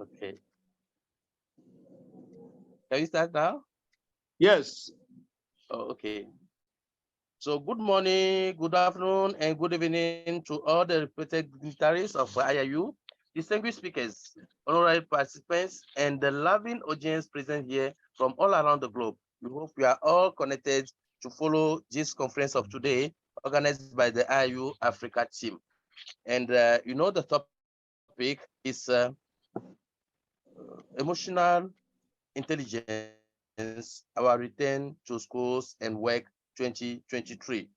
Okay. Can you start now? Yes. Oh, okay. So good morning, good afternoon, and good evening to all the respected dignitaries of IIU, distinguished speakers, honorary participants, and the loving audience present here from all around the globe. We hope we are all connected to follow this conference of today, organized by the IIU Africa team. And the topic is emotional intelligence, our return to schools and work 2023.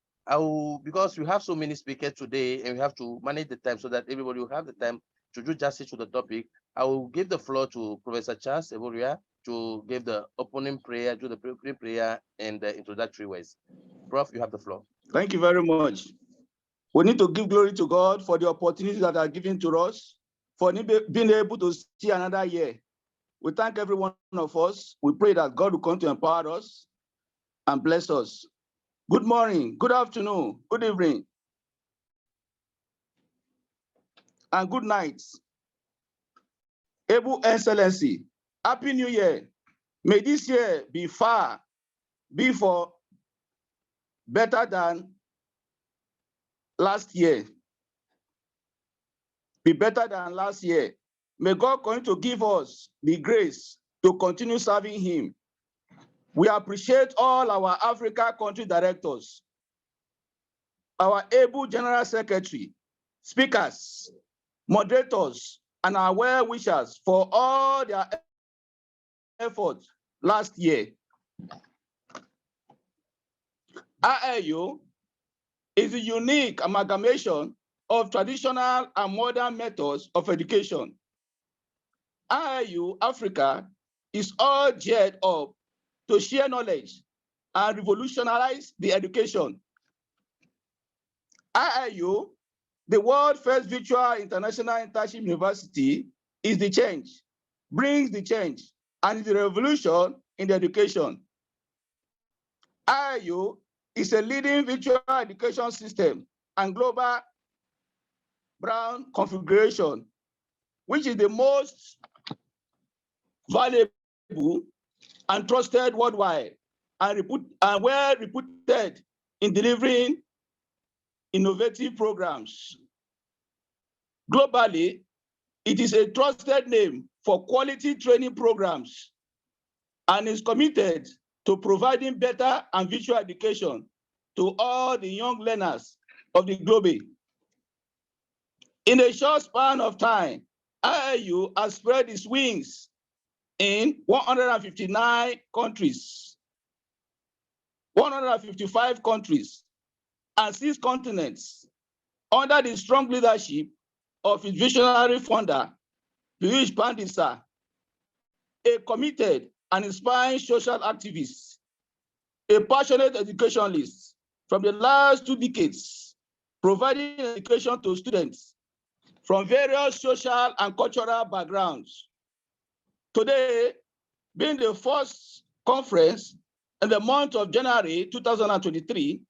Because we have so many speakers today and we have to manage the time so that everybody will have the time to do justice to the topic, I will give the floor to Professor Charles Ebhoria to give the opening prayer, do the prayer and the introductory words. Prof, you have the floor. Thank you very much. We need to give glory to God for the opportunities that are given to us, for being able to see another year. We thank every one of us. We pray that God will come to empower us and bless us. Good morning, good afternoon, good evening, and good night. Able Excellency, Happy New Year. May this year be for better than last year. Be better than last year. May God continue to give us the grace to continue serving him. We appreciate all our Africa country directors, our able general secretary, speakers, moderators, and our well-wishers for all their efforts last year. IIU is a unique amalgamation of traditional and modern methods of education. IIU Africa is all geared up to share knowledge and revolutionize the education. IIU, the world's first virtual international internship university, is the change, brings the change, and is the revolution in the education. IIU is a leading virtual education system and global brand configuration, which is the most valuable and trusted worldwide and well reputed in delivering innovative programs. Globally, it is a trusted name for quality training programs and is committed to providing better and virtual education to all the young learners of the globe. In a short span of time, IIU has spread its wings in 159 countries, 155 countries, and 6 continents under the strong leadership of its visionary founder, Piyush Pandisa, a committed and inspiring social activist, a passionate educationalist from the last 2 decades, providing education to students from various social and cultural backgrounds. Today, being the first conference in the month of January 2023,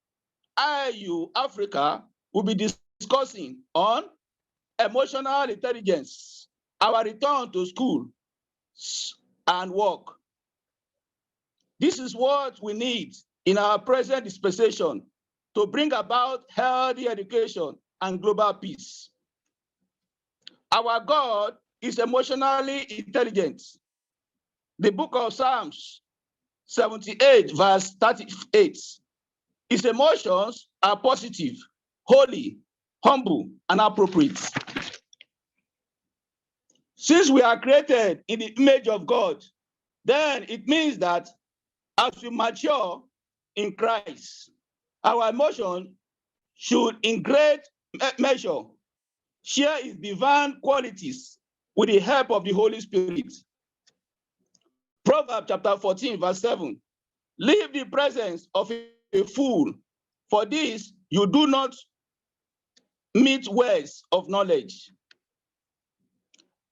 IIU Africa will be discussing on emotional intelligence, our return to school and work. This is what we need in our present dispensation to bring about healthy education and global peace. Our God is emotionally intelligent. The book of Psalms 78, verse 38, his emotions are positive, holy, humble, and appropriate. Since we are created in the image of God, then it means that as we mature in Christ, our emotion should in great measure share his divine qualities with the help of the Holy Spirit. Proverbs chapter 14, verse 7, leave the presence of a fool, for this you do not meet words of knowledge.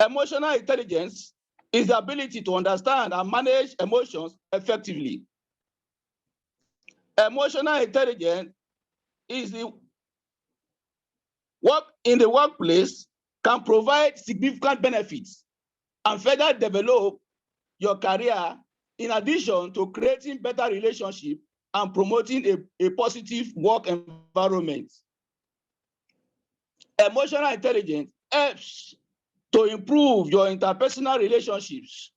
Emotional intelligence is the ability to understand and manage emotions effectively. Emotional intelligence is the work in the workplace can provide significant benefits and further develop your career in addition to creating better relationship and promoting a positive work environment. Emotional intelligence helps to improve your interpersonal relationships,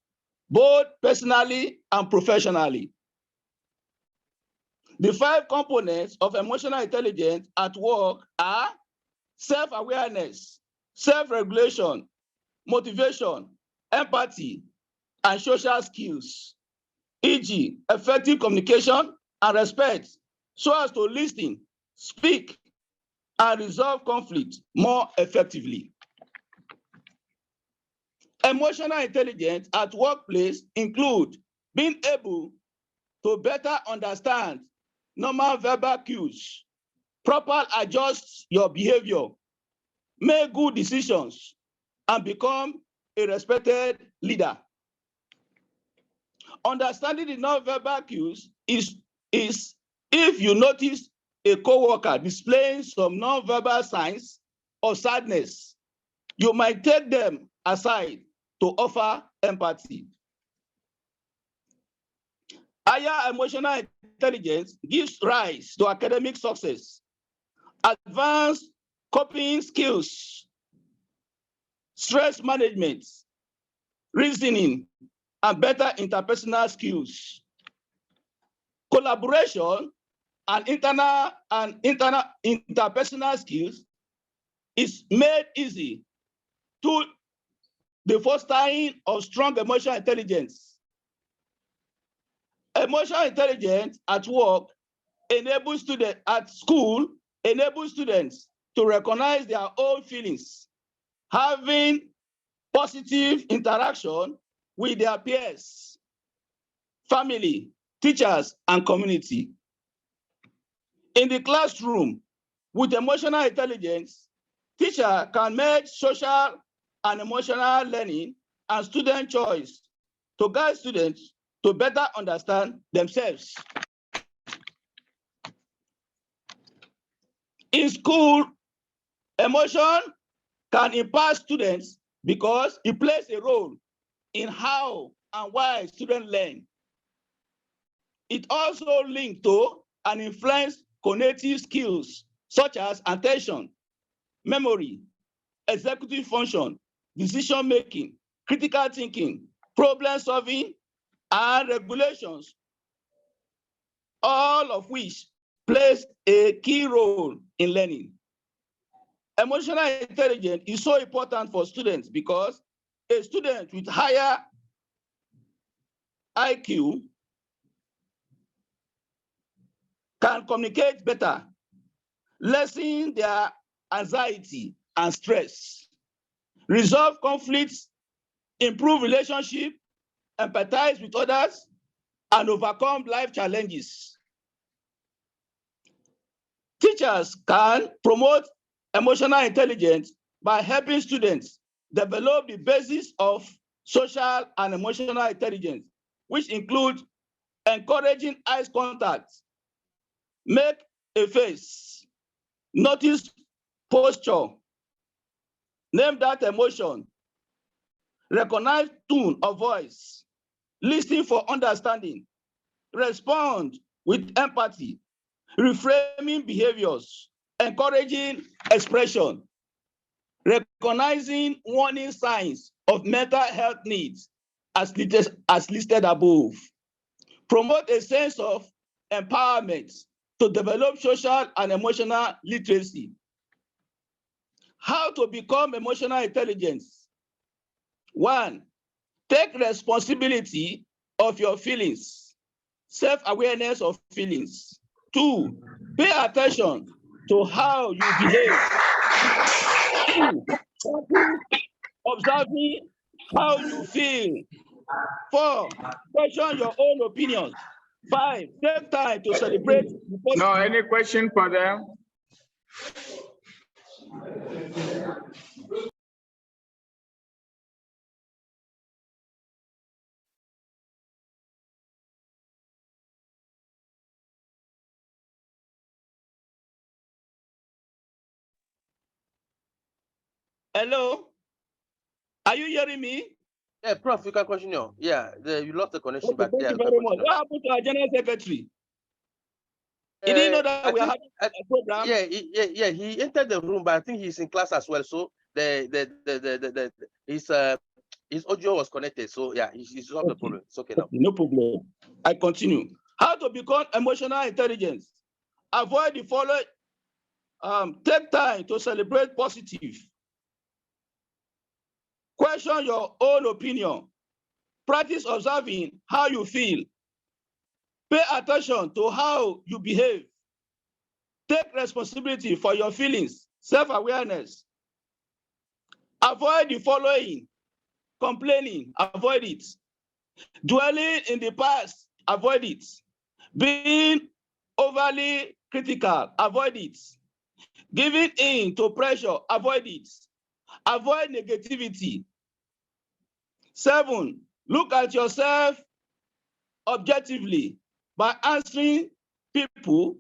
both personally and professionally. The 5 components of emotional intelligence at work are self-awareness, self-regulation, motivation, empathy, and social skills, e.g., effective communication and respect, so as to listen, speak, and resolve conflict more effectively. Emotional intelligence at workplace include being able to better understand normal verbal cues, proper adjust your behavior, make good decisions, and become a respected leader. Understanding the non-verbal cues is if you notice a coworker displaying some non-verbal signs of sadness, you might take them aside to offer empathy. Higher emotional intelligence gives rise to academic success, advanced coping skills, stress management, reasoning, and better interpersonal skills. Collaboration and interpersonal skills is made easy to the fostering of strong emotional intelligence. Emotional intelligence at work enables students at school, enables students to recognize their own feelings, having positive interaction with their peers, family, teachers, and community. In the classroom, with emotional intelligence, teacher can make social and emotional learning and student choice to guide students to better understand themselves. In school, emotion can impact students because it plays a role in how and why students learn. It also linked to and influences cognitive skills such as attention, memory, executive function, decision-making, critical thinking, problem solving, and regulations, all of which plays a key role in learning. Emotional intelligence is so important for students because a student with higher IQ can communicate better, lessen their anxiety and stress, resolve conflicts, improve relationship, empathize with others, and overcome life challenges. Teachers can promote emotional intelligence by helping students develop the basis of social and emotional intelligence, which include encouraging eye contact, make a face, notice posture, name that emotion, recognize tone of voice, listen for understanding, respond with empathy, reframing behaviors, encouraging expression, recognizing warning signs of mental health needs as listed above, promote a sense of empowerment to develop social and emotional literacy. How to become emotional intelligence? 1, take responsibility of your feelings, self-awareness of feelings. 2, pay attention to how you behave. 3, observing how you feel. 4, question your own opinions. 5, take time to celebrate. No, any question for them? Hello? Are you hearing me? Yeah, Prof, you can continue. Yeah, you lost the connection, Okay, but thank yeah, you you can very much. continue. What happened to our general secretary? He didn't know that I we are think, having a program. yeah, he entered the room, but I think he's in class as well. So his audio was connected. So yeah, he's solved the Okay. problem. It's okay now. No problem. I continue. How to become emotional intelligence? Avoid the following. Take time to celebrate positive. Question your own opinion. Practice observing how you feel. Pay attention to how you behave. Take responsibility for your feelings. Self-awareness. Avoid the following. Complaining, avoid it. Dwelling in the past, avoid it. Being overly critical, avoid it. Giving in to pressure, avoid it. Avoid negativity. 7, look at yourself objectively by answering people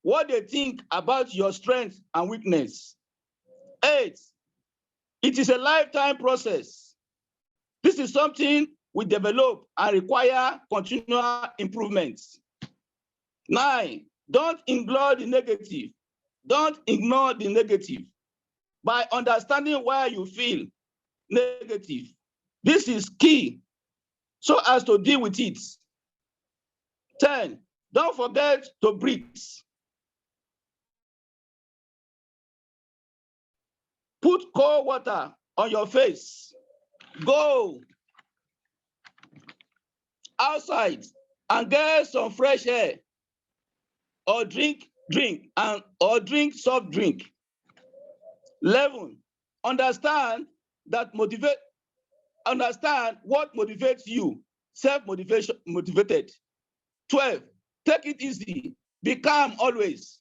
what they think about your strength and weakness. 8, it is a lifetime process. This is something we develop and require continual improvements. 9, don't ignore the negative. Don't ignore the negative. By understanding why you feel negative, this is key so as to deal with it. 10, don't forget to breathe. Put cold water on your face. Go outside and get some fresh air, or drink soft drink. 11, understand what motivates you. Self-motivation motivated. 12, take it easy. Be calm always.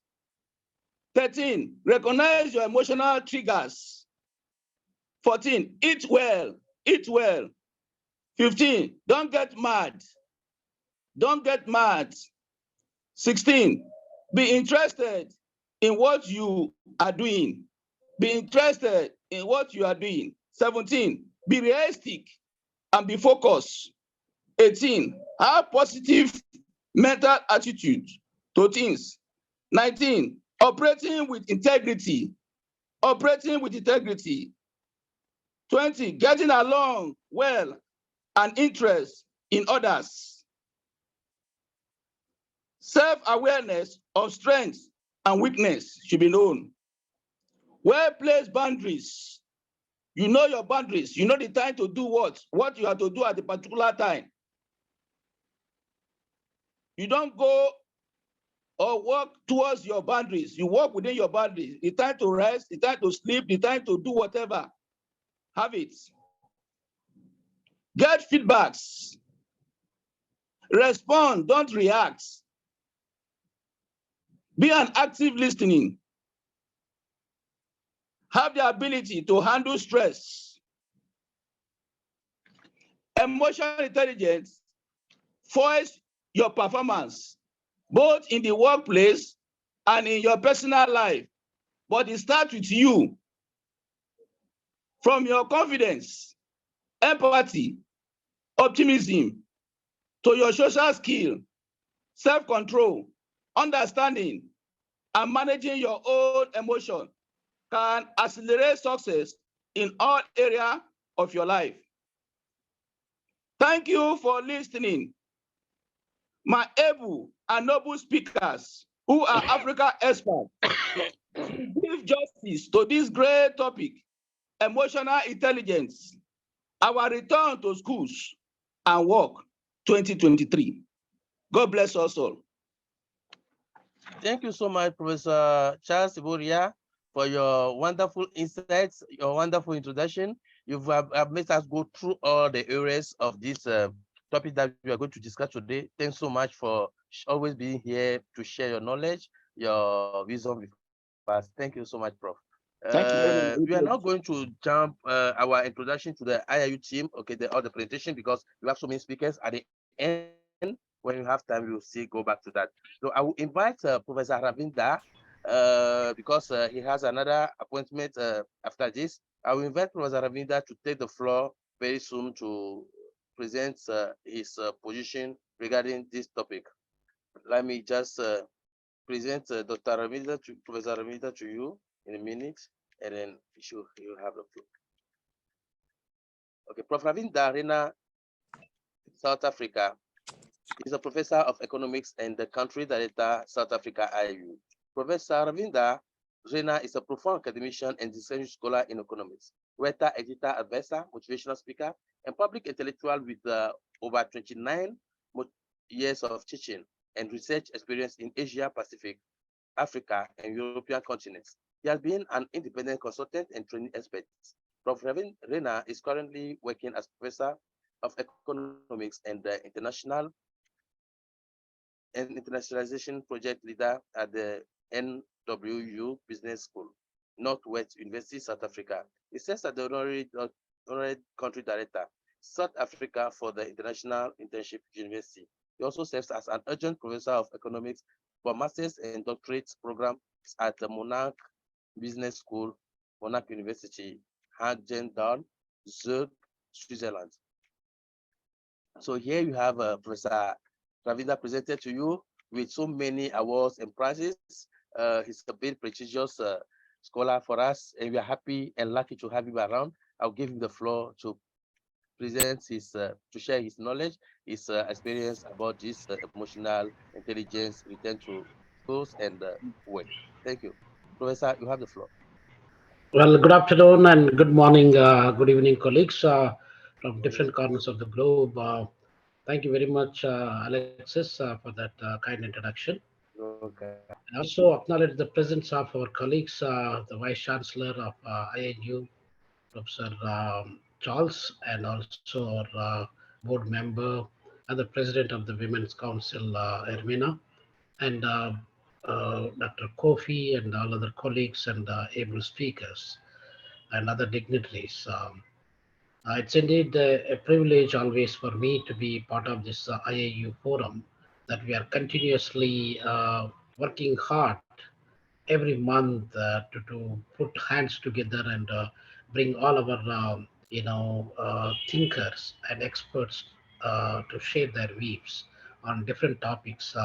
13, recognize your emotional triggers. 14, eat well. Eat well. 15, don't get mad. Don't get mad. 16, be interested in what you are doing. Be interested in what you are doing. 17, be realistic and be focused. 18, have positive mental attitude to things. 19, operating with integrity. Operating with integrity. 20, getting along well and interest in others. Self-awareness of strengths and weakness should be known. Well-placed boundaries. You know your boundaries. You know the time to do what you have to do at a particular time. You don't go or walk towards your boundaries. You walk within your boundaries. The time to rest, the time to sleep, the time to do whatever. Have it. Get feedbacks. Respond, don't react. Be an active listening. Have the ability to handle stress. Emotional intelligence foils your performance, both in the workplace and in your personal life. But it starts with you. From your confidence, empathy, optimism, to your social skill, self-control, understanding, and managing your own emotion can accelerate success in all areas of your life. Thank you for listening. My able and noble speakers who are Africa experts give justice to this great topic, emotional intelligence, our return to schools and work 2023. God bless us all. Thank you so much, Professor Charles Ebhoria, for your wonderful insights, your wonderful introduction. You've made us go through all the areas of this topic that we are going to discuss today. Thanks so much for always being here to share your knowledge, your wisdom with us. Thank you so much, Prof. Thank you very much. We are now going to jump our introduction to the IIU team, okay, all the presentation, because we have so many speakers. At the end, when you have time, we'll see, go back to that. So I will invite Professor Ravinda, because he has another appointment after this. I will invite Professor Ravinda to take the floor very soon to present his position regarding this topic. Let me just present Dr. Ramida to Professor Ramida to you in a minute, and then you have the floor. Okay, Prof. Ravinda Rena, South Africa, is a professor of economics and the country director, South Africa IIU. Professor Ravinda Rena is a profound academician and distinguished scholar in economics, writer, editor, advisor, motivational speaker, and public intellectual with over 29 years of teaching and research experience in Asia, Pacific, Africa, and European continents. He has been an independent consultant and training expert. Prof. Rena is currently working as professor of economics and internationalization project leader at the NWU Business School, Northwest University, South Africa. He serves as the honorary country director, South Africa for the International Internship University. He also serves as an adjunct professor of economics for master's and doctorate programs at the Monarch Business School, Monarch University, Hagen-Down, Zug, Switzerland. So here you have Professor Ravida presented to you with so many awards and prizes. He's a very prestigious scholar for us, and we are happy and lucky to have him around. I'll give him the floor to present to share his knowledge, his experience about this emotional intelligence return to schools and work. Thank you. Professor, you have the floor. Well, good afternoon and good morning, good evening, colleagues from different corners of the globe. Thank you very much, Alexis, for that kind introduction. Okay. I also acknowledge the presence of our colleagues, the Vice Chancellor of IIU, Professor Charles, and also our board member and the President of the Women's Council, Ermina, and Dr. Kofi and all other colleagues and able speakers and other dignitaries. It's indeed a privilege always for me to be part of this IIU forum that we are continuously working hard every month to put hands together and bring all of our thinkers and experts to share their views on different topics.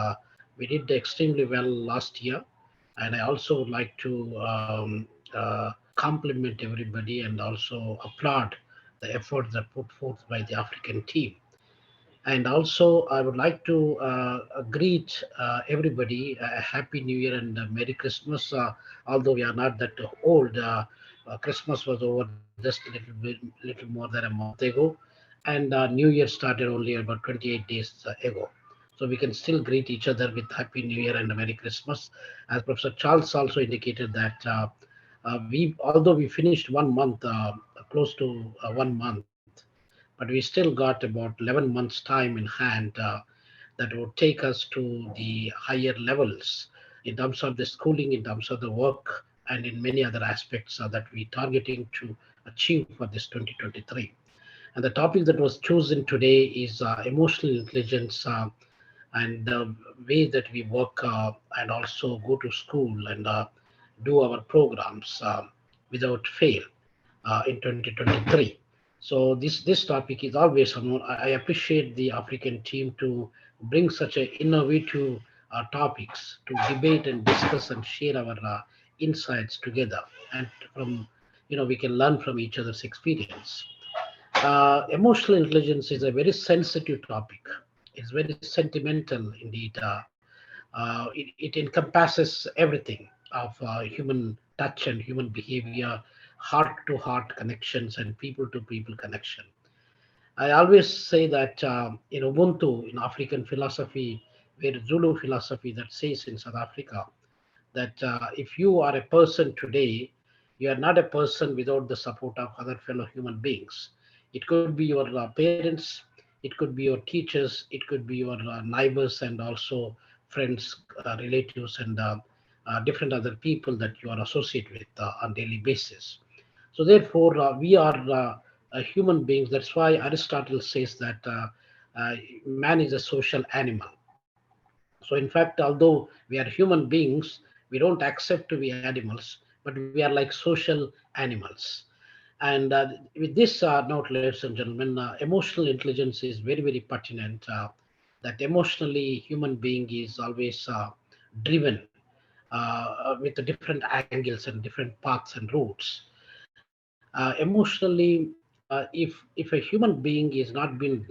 We did extremely well last year, and I also would like to compliment everybody and also applaud the efforts that put forth by the African team. And also, I would like to greet everybody a Happy New Year and Merry Christmas. Although we are not that old, Christmas was over just little more than a month ago, and New Year started only about 28 days ago. So we can still greet each other with Happy New Year and a Merry Christmas. As Professor Charles also indicated that although we finished 1 month, close to 1 month, but we still got about 11 months time in hand that would take us to the higher levels in terms of the schooling, in terms of the work, and in many other aspects that we're targeting to achieve for this 2023. And the topic that was chosen today is emotional intelligence and the way that we work and also go to school and do our programs without fail in 2023. So this topic is always, I appreciate the African team to bring such a innovative topics to debate and discuss and share our insights together, and from we can learn from each other's experience. Emotional intelligence is a very sensitive topic. It's very sentimental indeed. It encompasses everything of human touch and human behavior, heart to heart connections, and people to people connection. I always say that in Ubuntu, in African philosophy, where Zulu philosophy that says in South Africa, that if you are a person today, you are not a person without the support of other fellow human beings. It could be your parents, it could be your teachers, it could be your neighbors, and also friends, relatives, and different other people that you are associated with on daily basis. So therefore, we are human beings. That's why Aristotle says that man is a social animal. So in fact, although we are human beings, we don't accept to be animals, but we are like social animals. And with this note, ladies and gentlemen, emotional intelligence is very, very pertinent. That emotionally, human being is always driven with the different angles and different paths and routes. Emotionally, if a human being is not being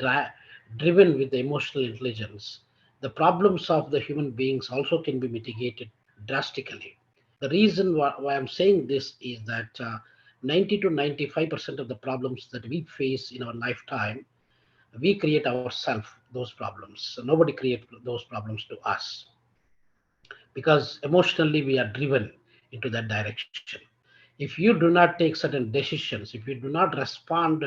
driven with the emotional intelligence, the problems of the human beings also can be mitigated drastically. The reason why I'm saying this is that 90 to 95% of the problems that we face in our lifetime, we create ourselves those problems. So nobody creates those problems to us, because emotionally we are driven into that direction. If you do not take certain decisions, if you do not respond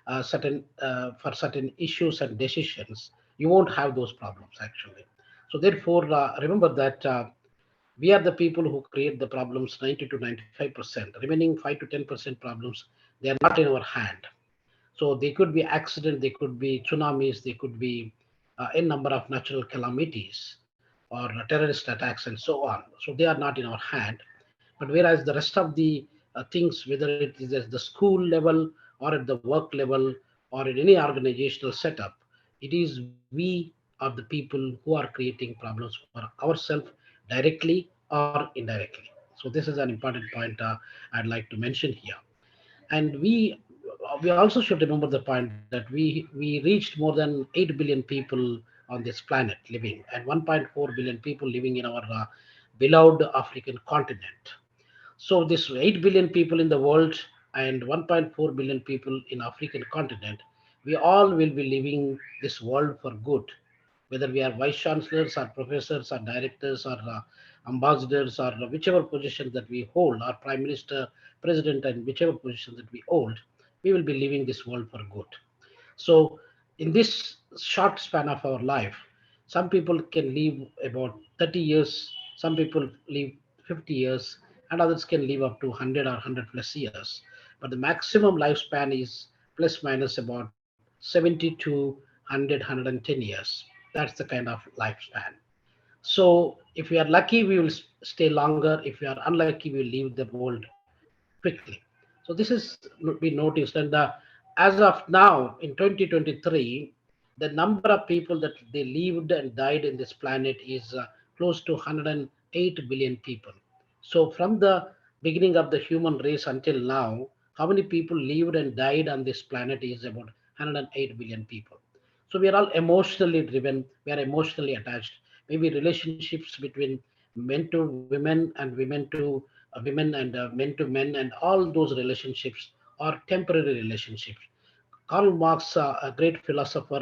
for certain issues and decisions, you won't have those problems actually. So therefore, remember that we are the people who create the problems 90 to 95%. Remaining 5 to 10% problems, they are not in our hand. So they could be accident, they could be tsunamis, they could be a number of natural calamities or terrorist attacks and so on. So they are not in our hand. But whereas the rest of the things, whether it is at the school level or at the work level or in any organizational setup, it is we are the people who are creating problems for ourselves directly or indirectly. So this is an important point I'd like to mention here. And we also should remember the point that we reached more than 8 billion people on this planet living, and 1.4 billion people living in our beloved African continent. So this 8 billion people in the world and 1.4 billion people in African continent, we all will be living this world for good. Whether we are vice chancellors or professors or directors or ambassadors or whichever position that we hold, or prime minister, president, and whichever position that we hold, we will be living this world for good. So, in this short span of our life, some people can live about 30 years, some people live 50 years, and others can live up to 100 or 100 plus years. But the maximum lifespan is plus minus about 70 to 100, 110 years. That's the kind of lifespan. So, if we are lucky, we will stay longer. If we are unlucky, we will leave the world quickly. So this is been noticed, and as of now in 2023, the number of people that they lived and died in this planet is close to 108 billion people. So from the beginning of the human race until now, how many people lived and died on this planet is about 108 billion people. So we are all emotionally driven. We are emotionally attached. Maybe relationships between men to women and women to women and men to men, and all those relationships are temporary relationships. Karl Marx, a great philosopher,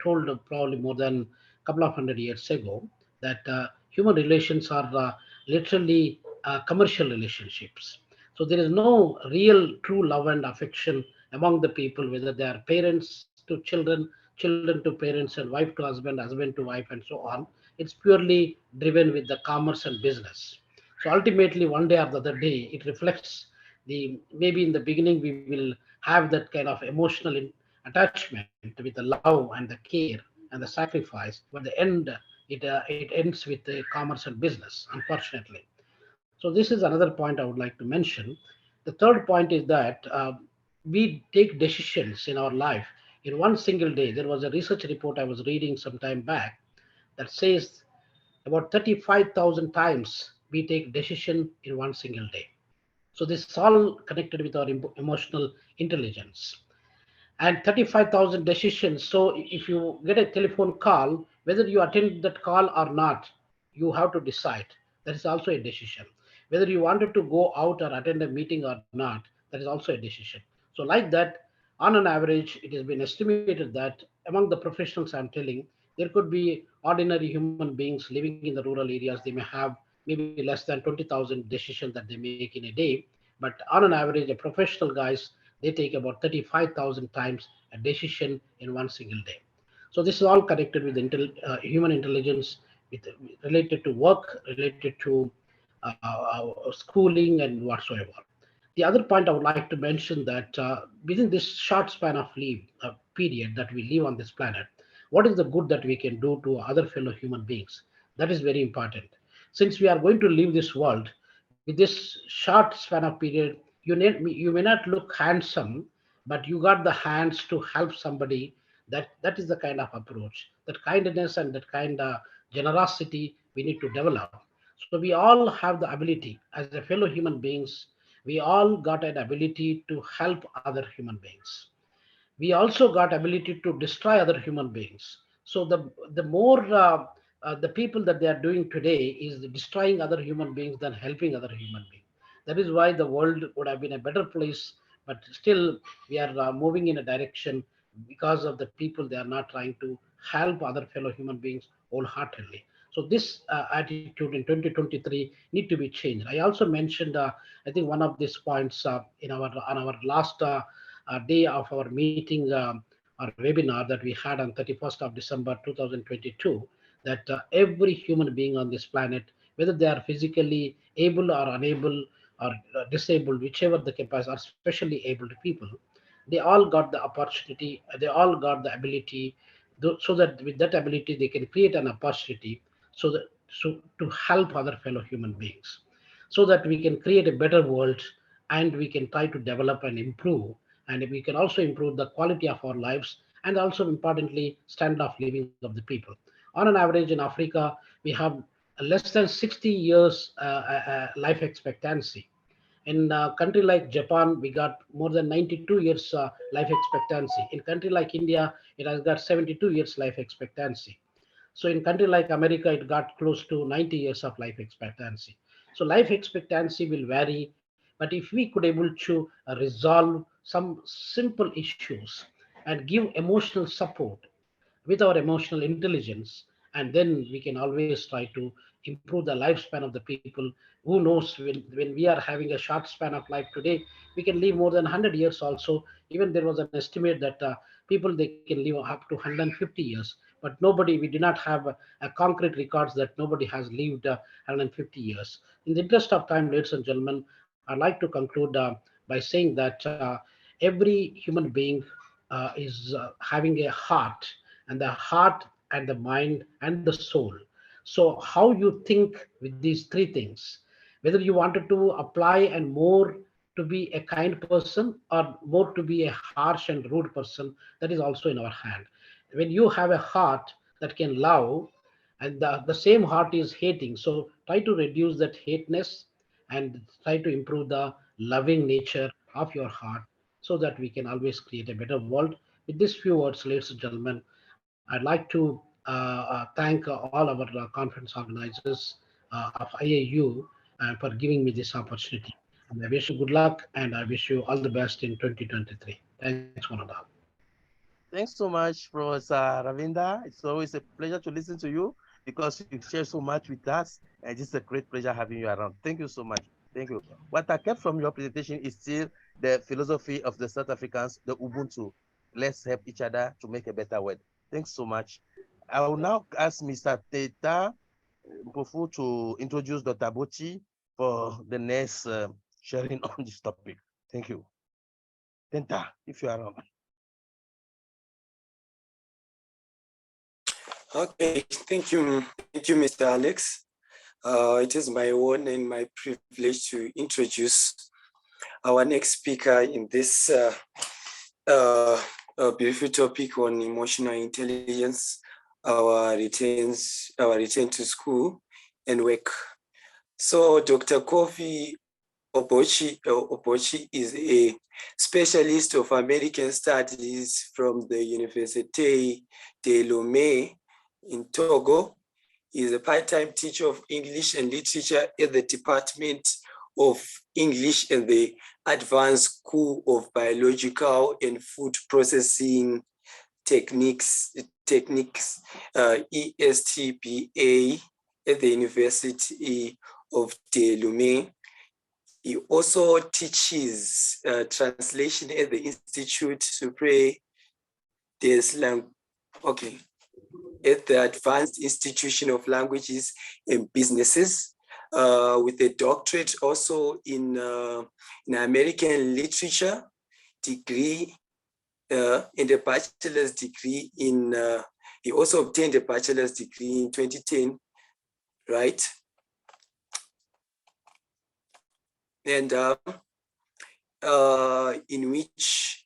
told probably more than a couple of hundred years ago that human relations are literally commercial relationships. So there is no real true love and affection among the people, whether they are parents to children, children to parents, and wife to husband, husband to wife, and so on. It's purely driven with the commerce and business. So ultimately, one day or the other day, it reflects the, maybe in the beginning we will have that kind of emotional attachment with the love and the care and the sacrifice, but the end, it ends with the commerce and business, unfortunately. So this is another point I would like to mention. The third point is that we take decisions in our life in one single day. There was a research report I was reading some time back that says about 35,000 times we take decision in one single day. So this is all connected with our emotional intelligence. And 35,000 decisions. So if you get a telephone call, whether you attend that call or not, you have to decide. That is also a decision. Whether you wanted to go out or attend a meeting or not, that is also a decision. So like that, on an average, it has been estimated that among the professionals I'm telling, there could be ordinary human beings living in the rural areas. They may have maybe less than 20,000 decisions that they make in a day. But on an average, a professional guys, they take about 35,000 times a decision in one single day. So this is all connected with human intelligence, with, related to work, related to schooling and whatsoever. The other point I would like to mention that within this short span of leave period that we live on this planet, what is the good that we can do to other fellow human beings? That is very important. Since we are going to leave this world with this short span of period, you may not look handsome, but you got the hands to help somebody. That is the kind of approach, that kindness and that kind of generosity we need to develop. So we all have the ability as a fellow human beings. We all got an ability to help other human beings. We also got ability to destroy other human beings. So the more the people that they are doing today is destroying other human beings than helping other human beings. That is why the world would have been a better place, but still we are moving in a direction because of the people. They are not trying to help other fellow human beings wholeheartedly. So this attitude in 2023 need to be changed. I also mentioned, I think one of these points in our on our last day of our meeting or webinar that we had on 31st of December 2022, that every human being on this planet, whether they are physically able or unable or disabled, whichever the capacity, are especially able people, they all got the opportunity, they all got the ability, so that with that ability they can create an opportunity, so to help other fellow human beings, so that we can create a better world, and we can try to develop and improve, and we can also improve the quality of our lives, and also importantly standard of living of the people. On an average in Africa, we have less than 60 years life expectancy. In a country like Japan, we got more than 92 years life expectancy. In country like India, it has got 72 years life expectancy. So in country like America, it got close to 90 years of life expectancy. So life expectancy will vary, but if we could able to resolve some simple issues and give emotional support with our emotional intelligence, and then we can always try to improve the lifespan of the people. Who knows, when we are having a short span of life today, we can live more than 100 years also. Even there was an estimate that people they can live up to 150 years, but nobody, we do not have a concrete records that nobody has lived 150 years. In the interest of time, ladies and gentlemen, I'd like to conclude by saying that every human being is having a heart, and the heart and the mind and the soul. So how you think with these three things, whether you wanted to apply and more to be a kind person or more to be a harsh and rude person, that is also in our hand. When you have a heart that can love, and the same heart is hating, so try to reduce that hateness and try to improve the loving nature of your heart, so that we can always create a better world. With these few words, ladies and gentlemen, I'd like to thank all our conference organizers of IIU for giving me this opportunity. And I wish you good luck, and I wish you all the best in 2023. Thanks, one and all. Thanks so much, Professor Ravinda. It's always a pleasure to listen to you because you share so much with us. And it's a great pleasure having you around. Thank you so much. Thank you. What I kept from your presentation is still the philosophy of the South Africans, the Ubuntu. Let's help each other to make a better world. Thanks so much. I will now ask Mr. Teta Mpofu to introduce Dr. Bochi for the next sharing on this topic. Thank you. Tenta, if you are around. Okay, thank you, Mr. Alex. It is my honor and my privilege to introduce our next speaker in this beautiful topic on emotional intelligence, our return to school and work. So Dr. Kofi Opochi is a specialist of American studies from the Université de Lomé in Togo. He is a part-time teacher of English and literature at the Department of English and the Advanced School of Biological and Food Processing Techniques, ESTPA, at the University of de Lomé. He also teaches translation at the Institute Supre des Langues, at the Advanced Institution of Languages and Businesses, with a doctorate also in American literature degree, and a bachelor's degree in, he also obtained a bachelor's degree in 2010, right? And in which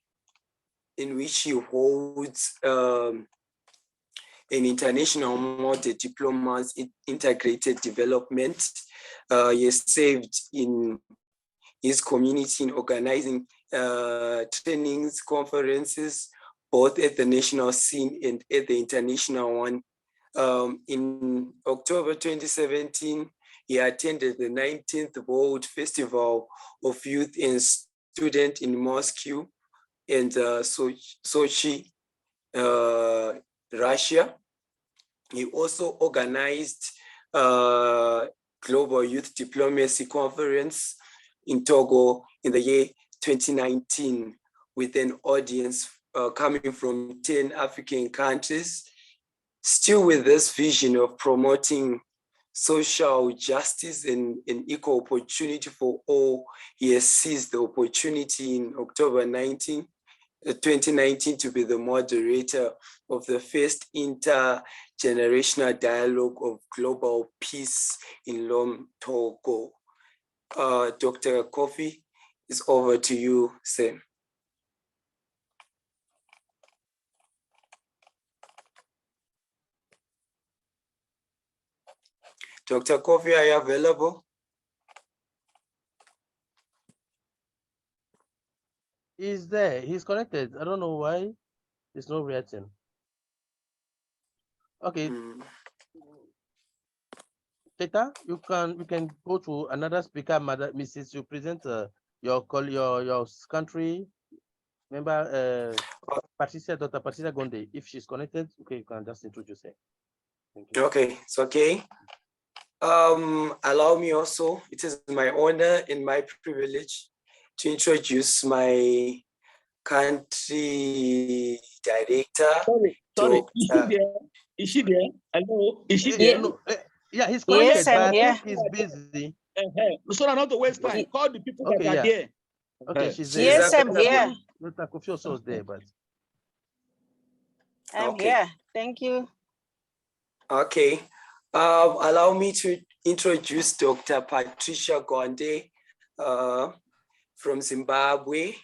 he holds an international model diploma in integrated development. He has served in his community in organizing trainings, conferences, both at the national scene and at the international one. In October 2017, he attended the 19th World Festival of Youth and Student in Moscow and Sochi, Russia. He also organized Global Youth Diplomacy Conference in Togo in the year 2019 with an audience coming from 10 African countries. Still with this vision of promoting social justice and equal opportunity for all, he has seized the opportunity in October 2019 to be the moderator of the first intergenerational dialogue of global peace in Lom, Togo. Dr. Kofi, it's over to you, sir. Dr. Kofi, are you available? He's there. He's connected. I don't know why it's not reacting. Okay. Teta, you can go to another speaker, Madam Mrs. You present your country member, Dr. Patricia Gonde. If she's connected, okay, you can just introduce her. Thank you. Okay, it's okay. Allow me also, it is my honor and my privilege to introduce my country director. Sorry. Is she there? Hello, is she there? No, yeah, he's connected, Yes, but I'm I here. think he's busy. So not to waste time. Call the people that are there. Okay, she's there. Yes, I'm here. Dr. Kofi also is there, but I'm Okay. here. Thank you. Okay. Allow me to introduce Dr. Patricia Gonde from Zimbabwe.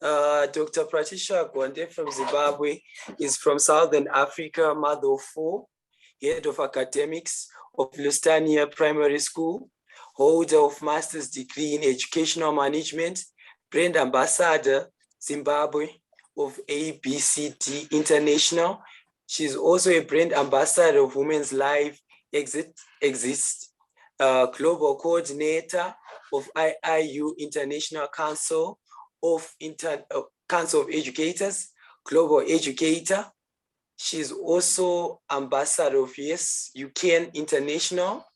Dr. Patricia Gonde from Zimbabwe is from Southern Africa, mother of four, head of academics of Lustania Primary School, holder of master's degree in educational management, brand ambassador, Zimbabwe of ABCD International. She's also a brand ambassador of Women's Life Exist, global coordinator of IIU International Council of Council of Educators, global educator. She's also ambassador of Yes You Can International,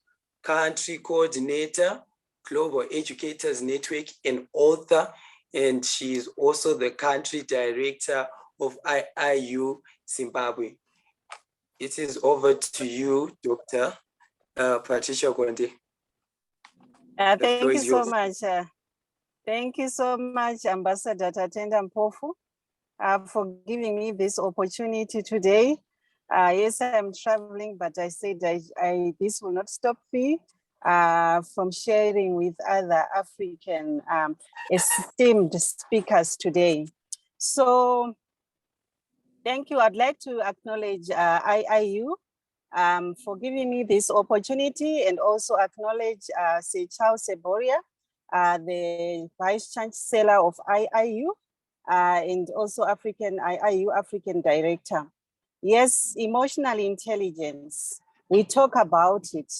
country coordinator, Global Educators Network, and author. And she is also the country director of IIU Zimbabwe. It is over to you, Dr. Patricia Gonde. Thank you so much. Thank you so much, Ambassador Tatenda Mpofu, for giving me this opportunity today. Yes, I'm traveling, but I said this will not stop me from sharing with other African esteemed speakers today. So, thank you. I'd like to acknowledge IIU for giving me this opportunity, and also acknowledge Sir Charles Ebhoria, the Vice Chancellor of IIU, and also IIU African Director. Yes, emotional intelligence, we talk about it,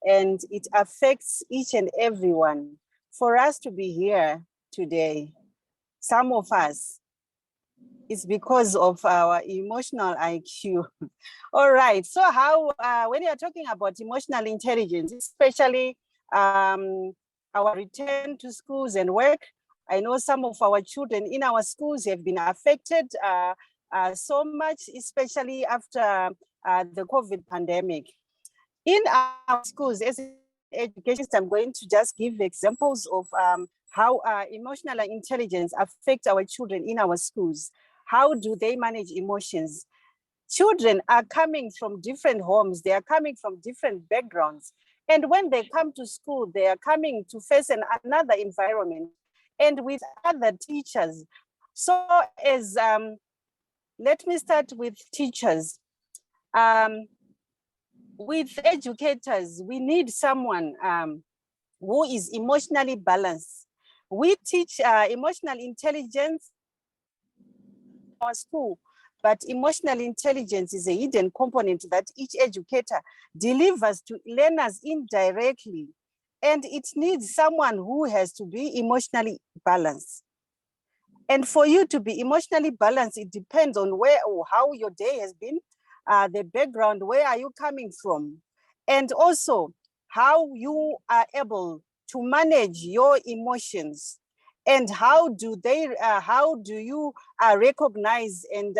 and it affects each and everyone. For us to be here today, some of us, it's because of our emotional IQ. All right, so how, when you're talking about emotional intelligence, especially our return to schools and work, I know some of our children in our schools have been affected so much, especially after the COVID pandemic. In our schools, as education, I'm going to just give examples of how emotional intelligence affects our children in our schools. How do they manage emotions? Children are coming from different homes. They are coming from different backgrounds. And when they come to school, they are coming to face another environment. and with other teachers. So as, let me start with teachers. With educators, we need someone who is emotionally balanced. We teach emotional intelligence in our school, but emotional intelligence is a hidden component that each educator delivers to learners indirectly. And it needs someone who has to be emotionally balanced. And for you to be emotionally balanced, it depends on where or how your day has been, the background, where are you coming from? And also how you are able to manage your emotions, and how do you recognize and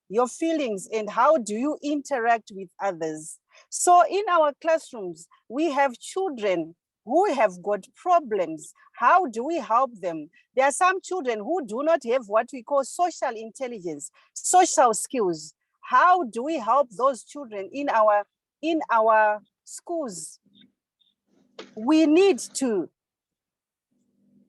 your feelings, and how do you interact with others? So in our classrooms, we have children who have got problems. How do we help them? There are some children who do not have what we call social intelligence, social skills. How do we help those children in our schools? We need to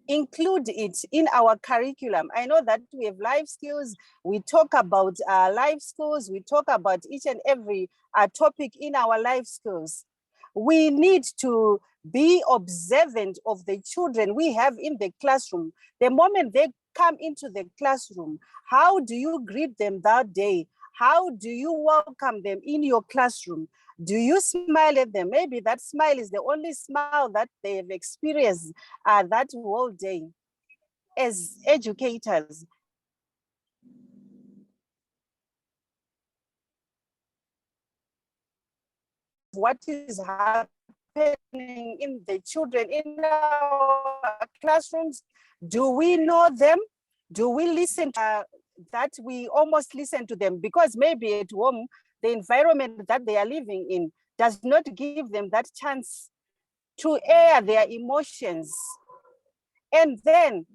include it in our curriculum. I know that we have life skills. We talk about life skills. We talk about each and every topic in our life skills. We need to be observant of the children we have in the classroom. The moment they come into the classroom, how do you greet them that day? How do you welcome them in your classroom? Do you smile at them? Maybe that smile is the only smile that they have experienced that whole day. As educators, what is happening in the children in our classrooms? Do we know them? Do we listen that we almost listen to them? Because maybe at home, the environment that they are living in does not give them that chance to air their emotions. And then,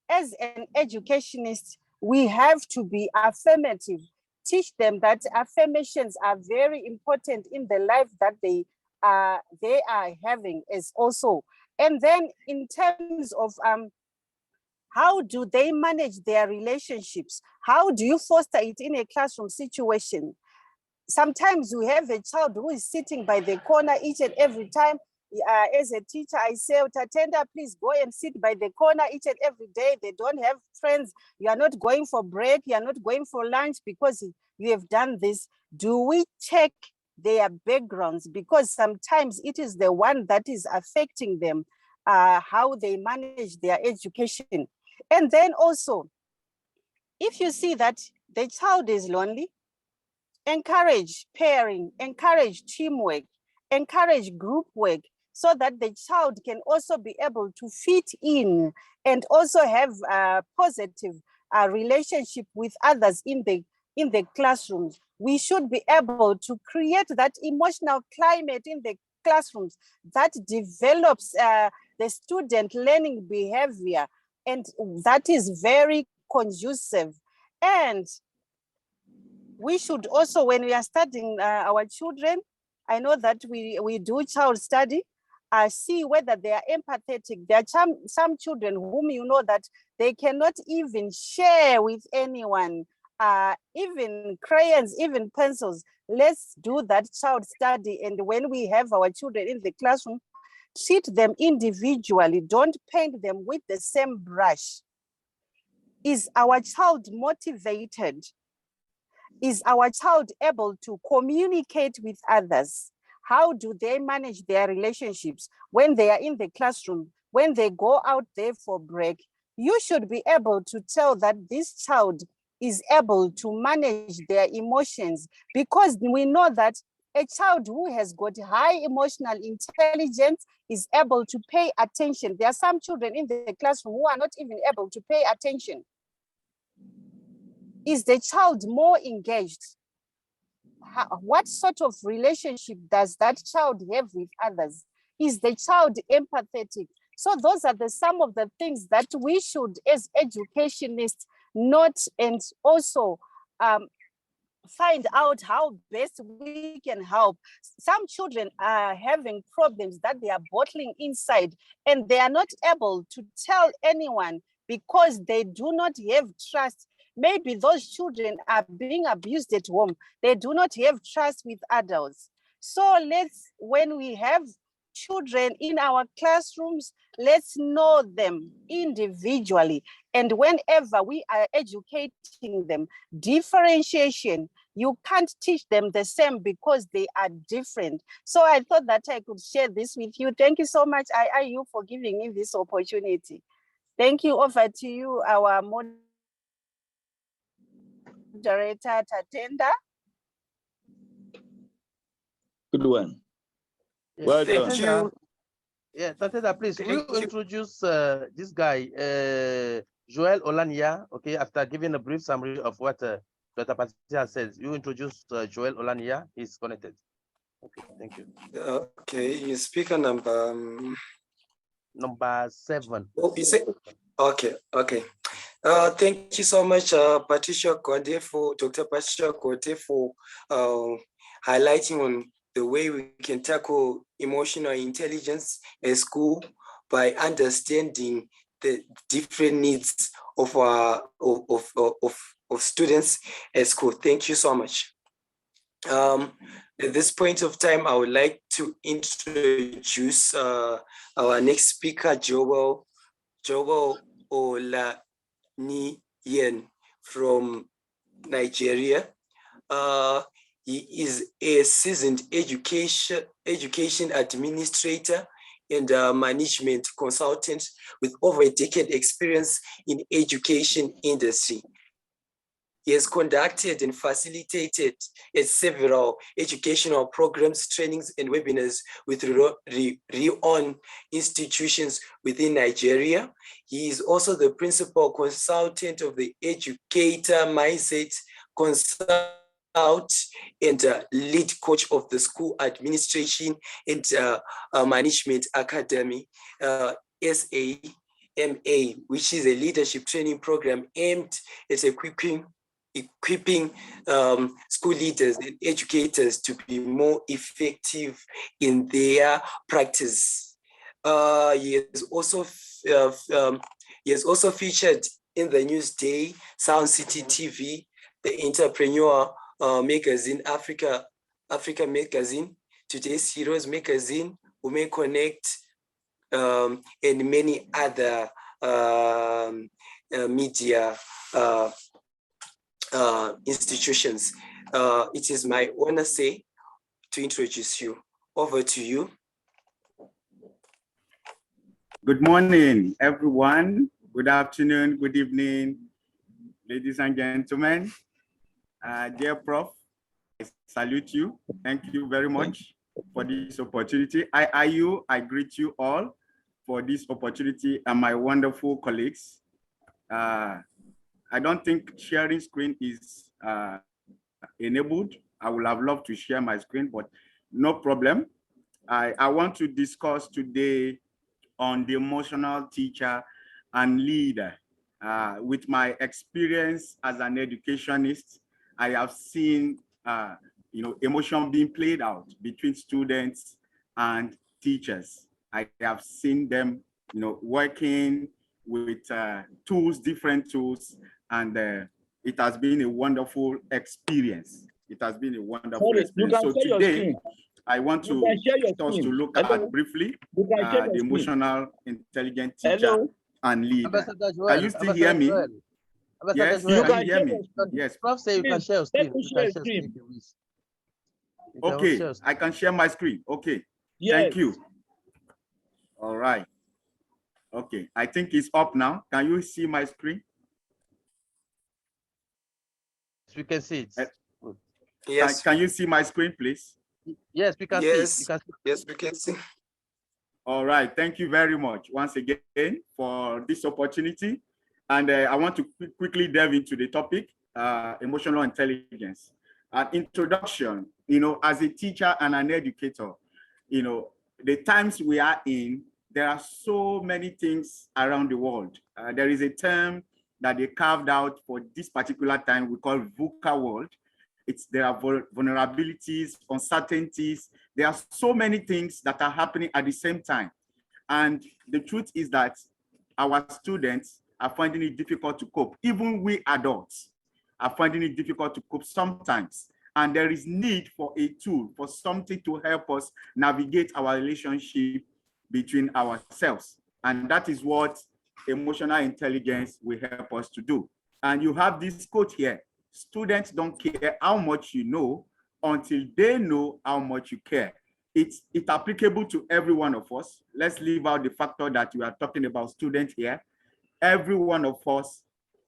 as an educationist, we have to be affirmative, teach them that affirmations are very important in the life that they are having as also. And then in terms of how do they manage their relationships? How do you foster it in a classroom situation? Sometimes we have a child who is sitting by the corner each and every time. As a teacher, I say, Tatenda, please go and sit by the corner each and every day. They don't have friends. You are not going for break. You are not going for lunch because you have done this. Do we check their backgrounds? Because sometimes it is the one that is affecting them, how they manage their education. And then also, if you see that the child is lonely, encourage pairing, encourage teamwork, encourage group work, so that the child can also be able to fit in and also have a positive relationship with others in the classrooms. We should be able to create that emotional climate in the classrooms that develops the student learning behavior, and that is very conducive. And we should also, when we are studying our children, I know that we do child study, see whether they are empathetic. There are some children whom you know that they cannot even share with anyone, even crayons, even pencils. Let's do that child study. And when we have our children in the classroom, treat them individually. Don't paint them with the same brush. Is our child motivated? Is our child able to communicate with others? How do they manage their relationships when they are in the classroom, when they go out there for break? You should be able to tell that this child is able to manage their emotions, because we know that a child who has got high emotional intelligence is able to pay attention. There are some children in the classroom who are not even able to pay attention. Is the child more engaged? What sort of relationship does that child have with others? Is the child empathetic? So those are some of the things that we should, as educationists, note and also find out how best we can help. Some children are having problems that they are bottling inside, and they are not able to tell anyone because they do not have trust. Maybe those children are being abused at home. They do not have trust with adults. So when we have children in our classrooms, let's know them individually. And whenever we are educating them, differentiation, you can't teach them the same because they are different. So I thought that I could share this with you. Thank you so much, IIU, for giving me this opportunity. Thank you. Over to you, our moderator, Tatenda. Good one. Yeah, Well Thank done. you. Yeah, Tatenda, please, will Thank you you. introduce this guy, Joel Olania, okay, after giving a brief summary of what Dr. Patricia says. You introduce Joel Olania, he's connected. Okay, thank you. Okay, you speaker number. Number 7. Oh, you say? Okay. Thank you so much, Patricia Konde, for Dr. Patricia Konde, for highlighting on the way we can tackle emotional intelligence at school by understanding the different needs of students at school. Thank you so much. At this point of time, I would like to introduce our next speaker, Joel Olaniyan from Nigeria. He is a seasoned education administrator and management consultant with over a decade experience in education industry. He has conducted and facilitated several educational programs, trainings, and webinars with renowned institutions within Nigeria. He is also the principal consultant of the Educator Mindset Consult and lead coach of the School Administration and Management Academy, SAMA, which is a leadership training program aimed at equipping school leaders and educators to be more effective in their practice. He has also featured in the Newsday, Sound City TV, the Entrepreneur magazine, Africa magazine, Today's Heroes magazine, Women Connect, and many other media institutions. It is my honor to introduce you. Over to you. Good morning, everyone. Good afternoon, good evening, ladies and gentlemen. Dear Prof, I salute you. Thank you very much for this opportunity. IIU, I greet you all for this opportunity and my wonderful colleagues. I don't think sharing screen is enabled. I would have loved to share my screen, but no problem. I want to discuss today on the emotional teacher and leader. With my experience as an educationist, I have seen emotion being played out between students and teachers. I have seen them working with different tools, and it has been a wonderful experience. It has been a wonderful experience. So today, I want us to look at briefly the emotional intelligent teacher and leader. Can you still hear me? Yes, you can you hear me? Yes. Prof say you can share your screen. You can share screen if you wish. Okay, I can share my screen. Okay, yes. Thank you. All right. Okay, I think it's up now. Can you see my screen? We can see it. Yes. Can you see my screen, please? Yes, we can see it. Yes, we can see. All right. Thank you very much once again for this opportunity. And I want to quickly delve into the topic, emotional intelligence. An introduction, as a teacher and an educator, the times we are in, there are so many things around the world. There is a term that they carved out for this particular time we call VUCA world. There are vulnerabilities, uncertainties. There are so many things that are happening at the same time. And the truth is that our students are finding it difficult to cope. Even we adults are finding it difficult to cope sometimes. And there is need for a tool, for something to help us navigate our relationship between ourselves. And that is what emotional intelligence will help us to do. And you have this quote here: students don't care how much you know until they know how much you care. It's applicable to every one of us. Let's leave out the factor that we are talking about students here. Every one of us,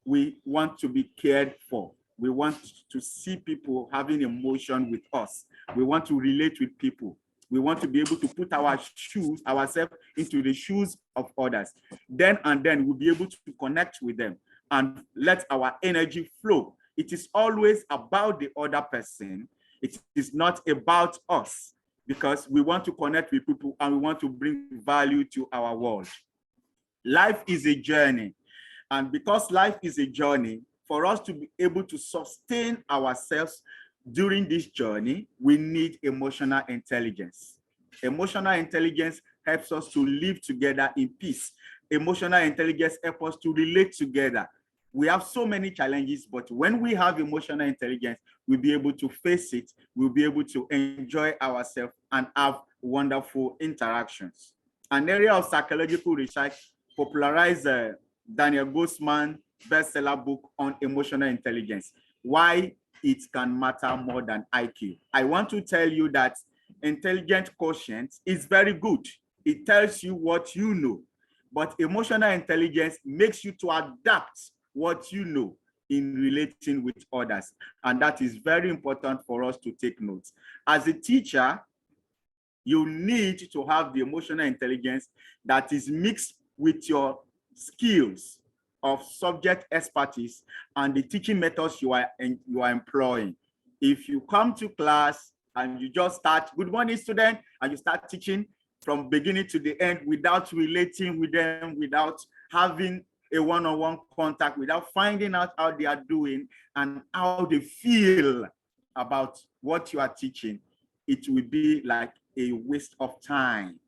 we want to be cared for. We want to see people having emotion with us. We want to relate with people. We want to be able to put ourselves into the shoes of others. Then we'll be able to connect with them and let our energy flow. It is always about the other person. It is not about us, because we want to connect with people and we want to bring value to our world. Life is a journey. And because life is a journey, for us to be able to sustain ourselves during this journey, we need emotional intelligence. Emotional intelligence helps us to live together in peace. Emotional intelligence helps us to relate together. We have so many challenges, but when we have emotional intelligence, we'll be able to face it. We'll be able to enjoy ourselves and have wonderful interactions. An area of psychological research popularized Daniel Goleman's bestseller book on emotional intelligence, Why It Can Matter More Than IQ. I want to tell you that intelligent quotient is very good. It tells you what you know, but emotional intelligence makes you to adapt what you know in relating with others. And that is very important for us to take note. As a teacher, you need to have the emotional intelligence that is mixed with your skills of subject expertise and the teaching methods you are employing. If you come to class and you just start, good morning, student, and you start teaching from beginning to the end without relating with them, without having a one-on-one contact, without finding out how they are doing and how they feel about what you are teaching, it will be like a waste of time.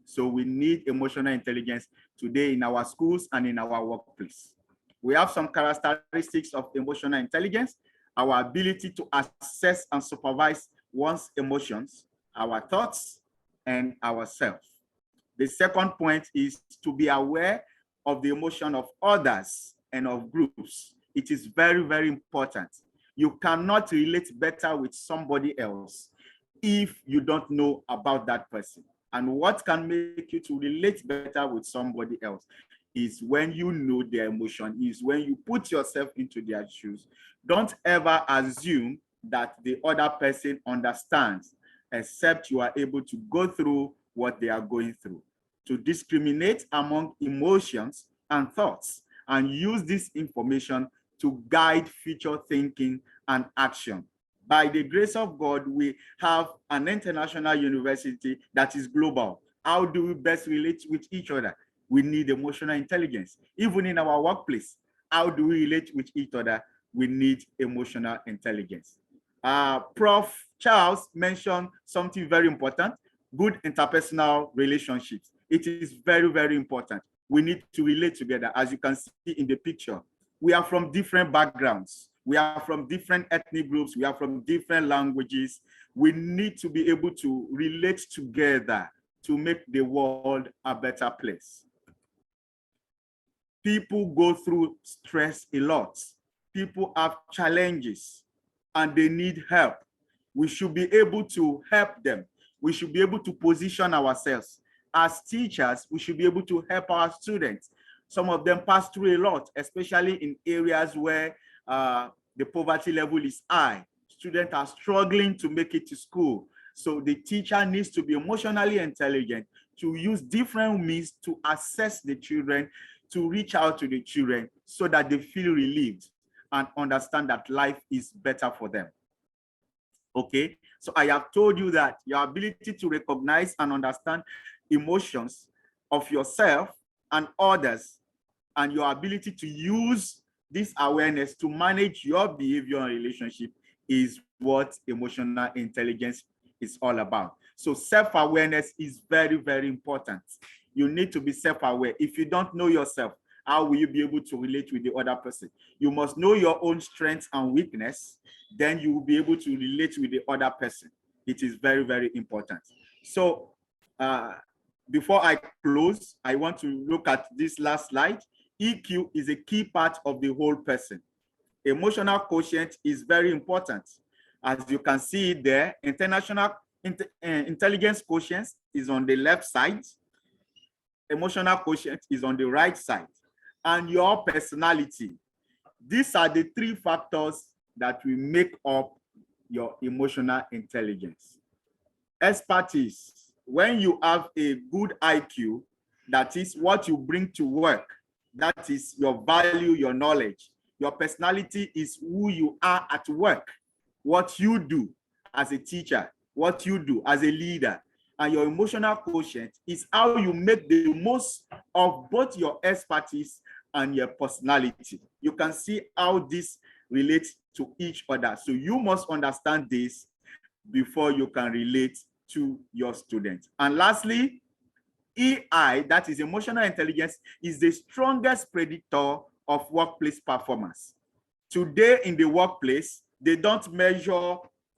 So we need emotional intelligence today in our schools and in our workplace. We have some characteristics of emotional intelligence: our ability to assess and supervise one's emotions, our thoughts, and ourselves. The second point is to be aware of the emotion of others and of groups. It is very, very important. You cannot relate better with somebody else if you don't know about that person. And what can make you to relate better with somebody else is when you know their emotion, is when you put yourself into their shoes. Don't ever assume that the other person understands, except you are able to go through what they are going through. To discriminate among emotions and thoughts and use this information to guide future thinking and action. By the grace of God, we have an international university that is global. How do we best relate with each other? We need emotional intelligence. Even in our workplace, how do we relate with each other? We need emotional intelligence. Prof. Charles mentioned something very important: good interpersonal relationships. It is very, very important. We need to relate together. As you can see in the picture, we are from different backgrounds. We are from different ethnic groups. We are from different languages. We need to be able to relate together to make the world a better place. People go through stress a lot. People have challenges and they need help. We should be able to help them. We should be able to position ourselves. As teachers, we should be able to help our students. Some of them pass through a lot, especially in areas where the poverty level is high. Students are struggling to make it to school. So the teacher needs to be emotionally intelligent to use different means to assess the children, to reach out to the children so that they feel relieved and understand that life is better for them. Okay, so I have told you that your ability to recognize and understand emotions of yourself and others, and your ability to use this awareness to manage your behavior and relationship is what emotional intelligence is all about. So self-awareness is very, very important. You need to be self-aware. If you don't know yourself, how will you be able to relate with the other person? You must know your own strengths and weakness, then you will be able to relate with the other person. It is very, very important. So before I close, I want to look at this last slide. EQ is a key part of the whole person. Emotional quotient is very important. As you can see there, intelligence quotient is on the left side. Emotional quotient is on the right side. And your personality. These are the three factors that will make up your emotional intelligence. Expertise. When you have a good IQ, that is what you bring to work. That is your value, your knowledge. Your personality is who you are at work, what you do as a teacher, what you do as a leader. And your emotional quotient is how you make the most of both your expertise and your personality. You can see how this relates to each other. So you must understand this before you can relate to your students. And lastly, EI, that is emotional intelligence, is the strongest predictor of workplace performance. Today in the workplace, they don't measure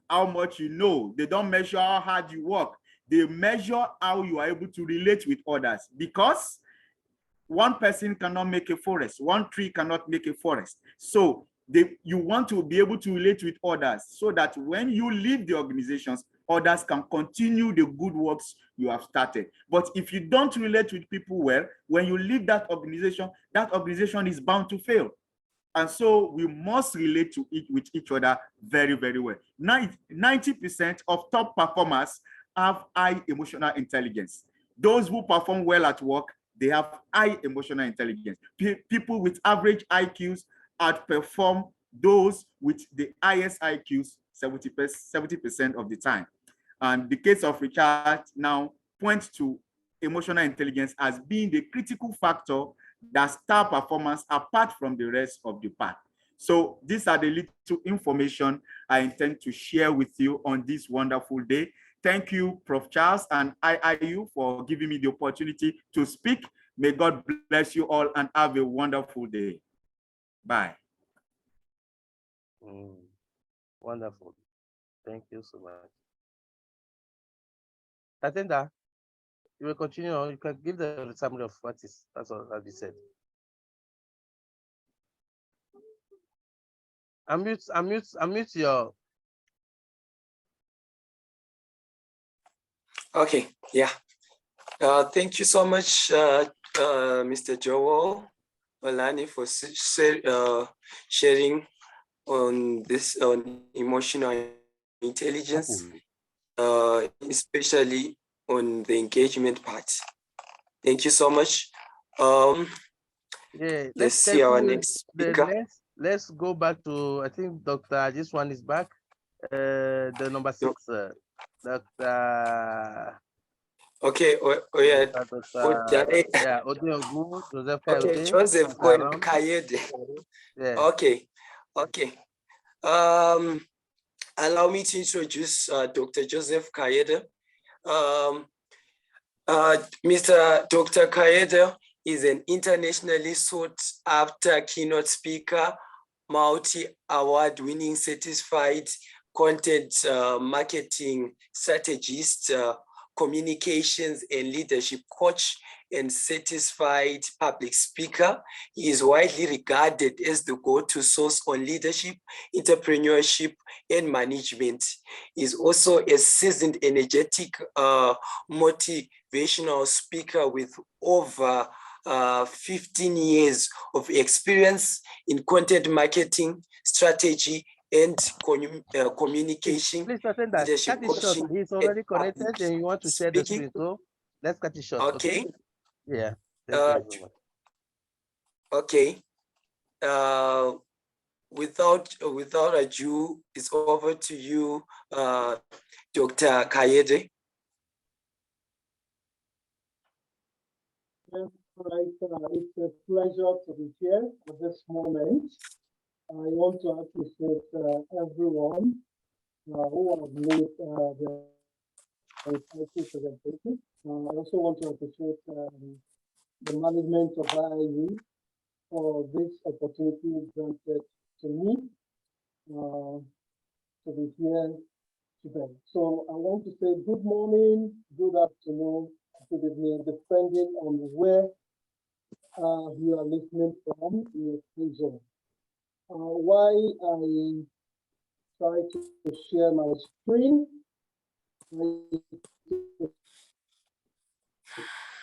how much you know. They don't measure how hard you work. They measure how you are able to relate with others, because one person cannot make a forest. One tree cannot make a forest. So you want to be able to relate with others so that when you leave the organizations, others can continue the good works you have started. But if you don't relate with people well, when you leave that organization is bound to fail. And so we must relate with each other very, very well. 90% of top performers have high emotional intelligence. Those who perform well at work, they have high emotional intelligence. People with average IQs outperform those with the highest IQs 70% of the time. And the case of Richard now points to emotional intelligence as being the critical factor that star performance apart from the rest of the pack. So these are the little information I intend to share with you on this wonderful day. Thank you, Prof. Charles and IIU, for giving me the opportunity to speak. May God bless you all and have a wonderful day. Bye. Wonderful. Thank you so much. Atenda, you will continue. You can give the summary of what is, that's all that we said. Unmute your. Okay, yeah. Thank you so much, Mr. Joel Olani, for sharing on this on emotional intelligence, especially on the engagement part. Thank you so much. Yeah, let's see our next speaker. Let's go back to, I think Dr. This one is back. The number 6, Dr. Okay, yeah. Yeah, Odiogu, Joseph Kayode. Okay, Joseph Kayode. Yeah. Okay. Allow me to introduce Dr. Joseph Kayode. Mr. Dr. Kayode is an internationally sought after keynote speaker, multi-award winning certified content marketing strategist, communications and leadership coach, and certified public speaker. He is widely regarded as the go-to source on leadership, entrepreneurship, and management. He is also a seasoned, energetic, motivational speaker with over 15 years of experience in content marketing, strategy, and communication. Please attend that. Cut it short. He's already connected and you want to share the screen. So let's cut it short. Okay. Yeah. Thank you so much. Okay. Without ado, it's over to you, Dr. Kayode. Yes, right. It's a pleasure to be here at this moment. I want to appreciate everyone who have made their insightful presentation. I also want to appreciate the management of IIU for this opportunity granted to me to be here today. So I want to say good morning, good afternoon, good evening, depending on where you are listening from in your free zone. While I try to share my screen,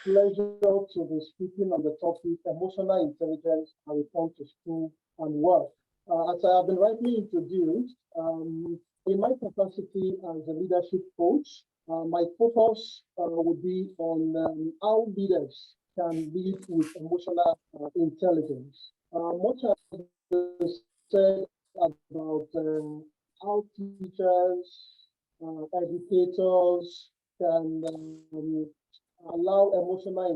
pleasure to be speaking on the topic emotional intelligence and return to school and work. As I have been rightly introduced, in my capacity as a leadership coach, my focus would be on how leaders can lead with emotional intelligence. Much has been said about how teachers, educators can allow emotional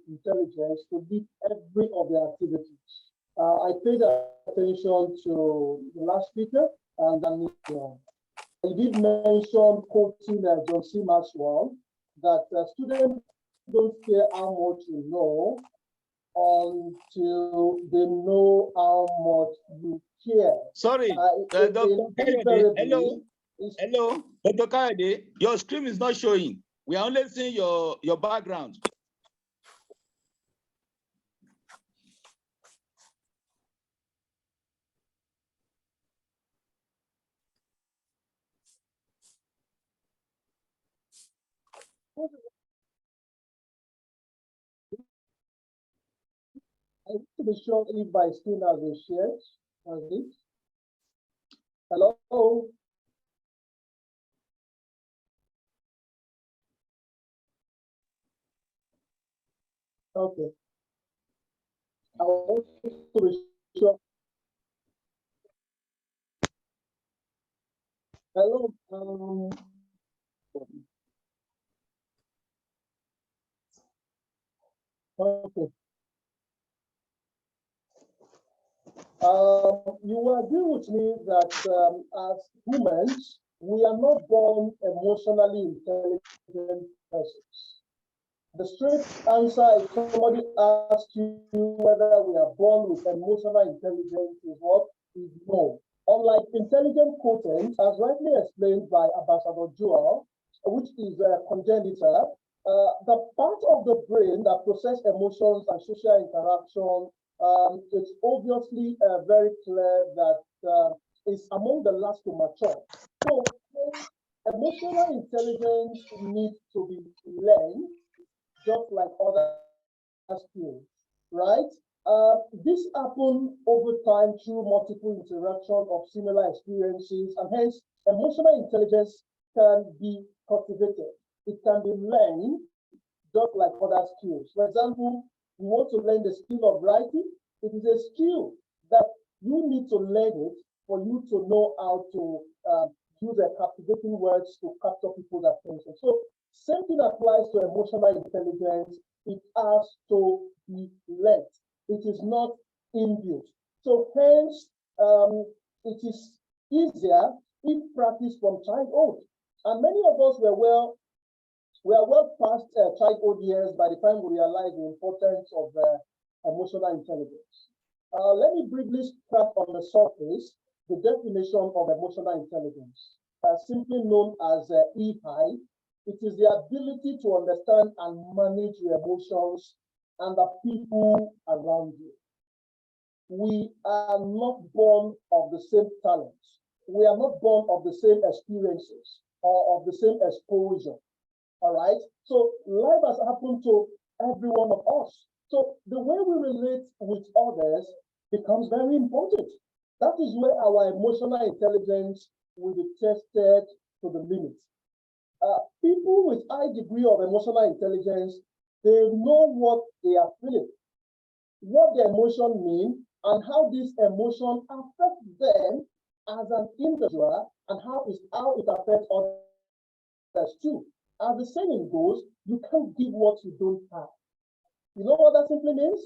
intelligence to lead every of their activities. I paid attention to the last speaker, and then I did mention quoting John C. Maxwell that students don't care how much you know until they know how much you care. Sorry, Dr. Kayode, hello, Dr. Kayode, your screen is not showing. We are only seeing your background. I want to be sure if my screen has been shared as it. Hello? Okay. I want to be sure. Hello. Okay. You will agree with me that as humans, we are not born emotionally intelligent persons. The straight answer, if somebody asks you whether we are born with emotional intelligence, is what? Is no. Unlike intelligent quotient, as rightly explained by Ambassador Joel, which is congenital, the part of the brain that processes emotions and social interaction, it's obviously very clear that it's among the last to mature. So emotional intelligence needs to be learned just like other skills, right? This happens over time through multiple interaction of similar experiences, and hence emotional intelligence can be cultivated. It can be learned just like other skills. For example, you want to learn the skill of writing. It is a skill that you need to learn it for you to know how to use a captivating words to capture people's attention. So same thing applies to emotional intelligence. It has to be learned. It is not inbuilt. So hence, it is easier if practiced from childhood. And many of us were well past childhood years by the time we realize the importance of emotional intelligence. Let me briefly start on the surface the definition of emotional intelligence, simply known as EI. It is the ability to understand and manage your emotions and the people around you. We are not born of the same talents. We are not born of the same experiences or of the same exposure. All right. So life has happened to every one of us. So the way we relate with others becomes very important. That is where our emotional intelligence will be tested to the limit. People with high degree of emotional intelligence, they know what they are feeling, what their emotion mean, and how this emotion affects them as an individual, and how it affects others too. As the saying goes, you can't give what you don't have. You know what that simply means?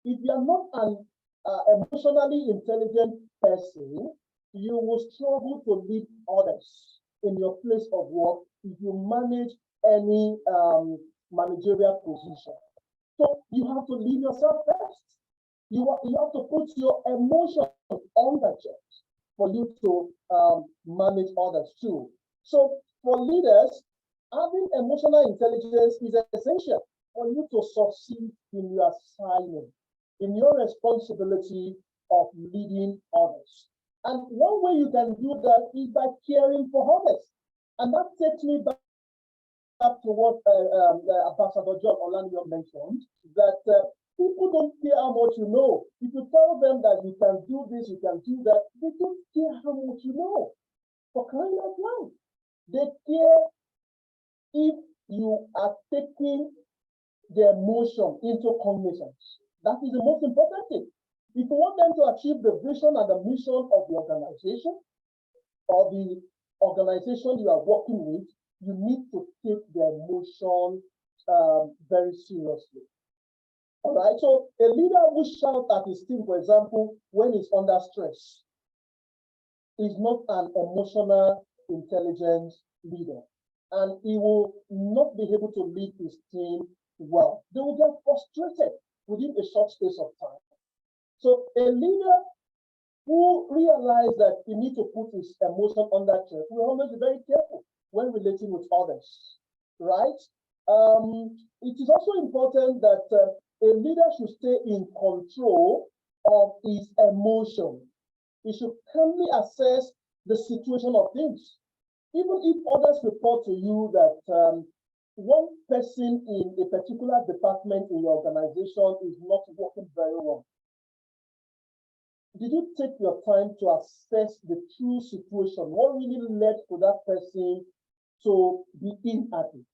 If you are not an emotionally intelligent person, you will struggle to lead others in your place of work if you manage any managerial position. So you have to lead yourself first. You have to put your emotions on the check for you to manage others too. So for leaders, having emotional intelligence is essential for you to succeed in your assignment, in your responsibility of leading others. And one way you can do that is by caring for others. And that takes me back to what Ambassador John Olanio mentioned, that people don't care how much you know. If you tell them that you can do this, you can do that, they don't care how much you know. For crying out loud, they care if you are taking their emotion into cognizance. That is the most important thing. If you want them to achieve the vision and the mission of the organization or the organization you are working with, you need to take their emotion very seriously. All right, so a leader who shouts at his team, for example, when he's under stress, is not an emotional intelligence leader, and he will not be able to lead his team well. They will get frustrated within a short space of time. So a leader who realizes that he needs to put his emotion under check will always be very careful when relating with others, right? It is also important that a leader should stay in control of his emotion. He should calmly assess the situation of things. Even if others report to you that one person in a particular department in your organization is not working very well, did you take your time to assess the true situation? What really led to that person to be unhappy?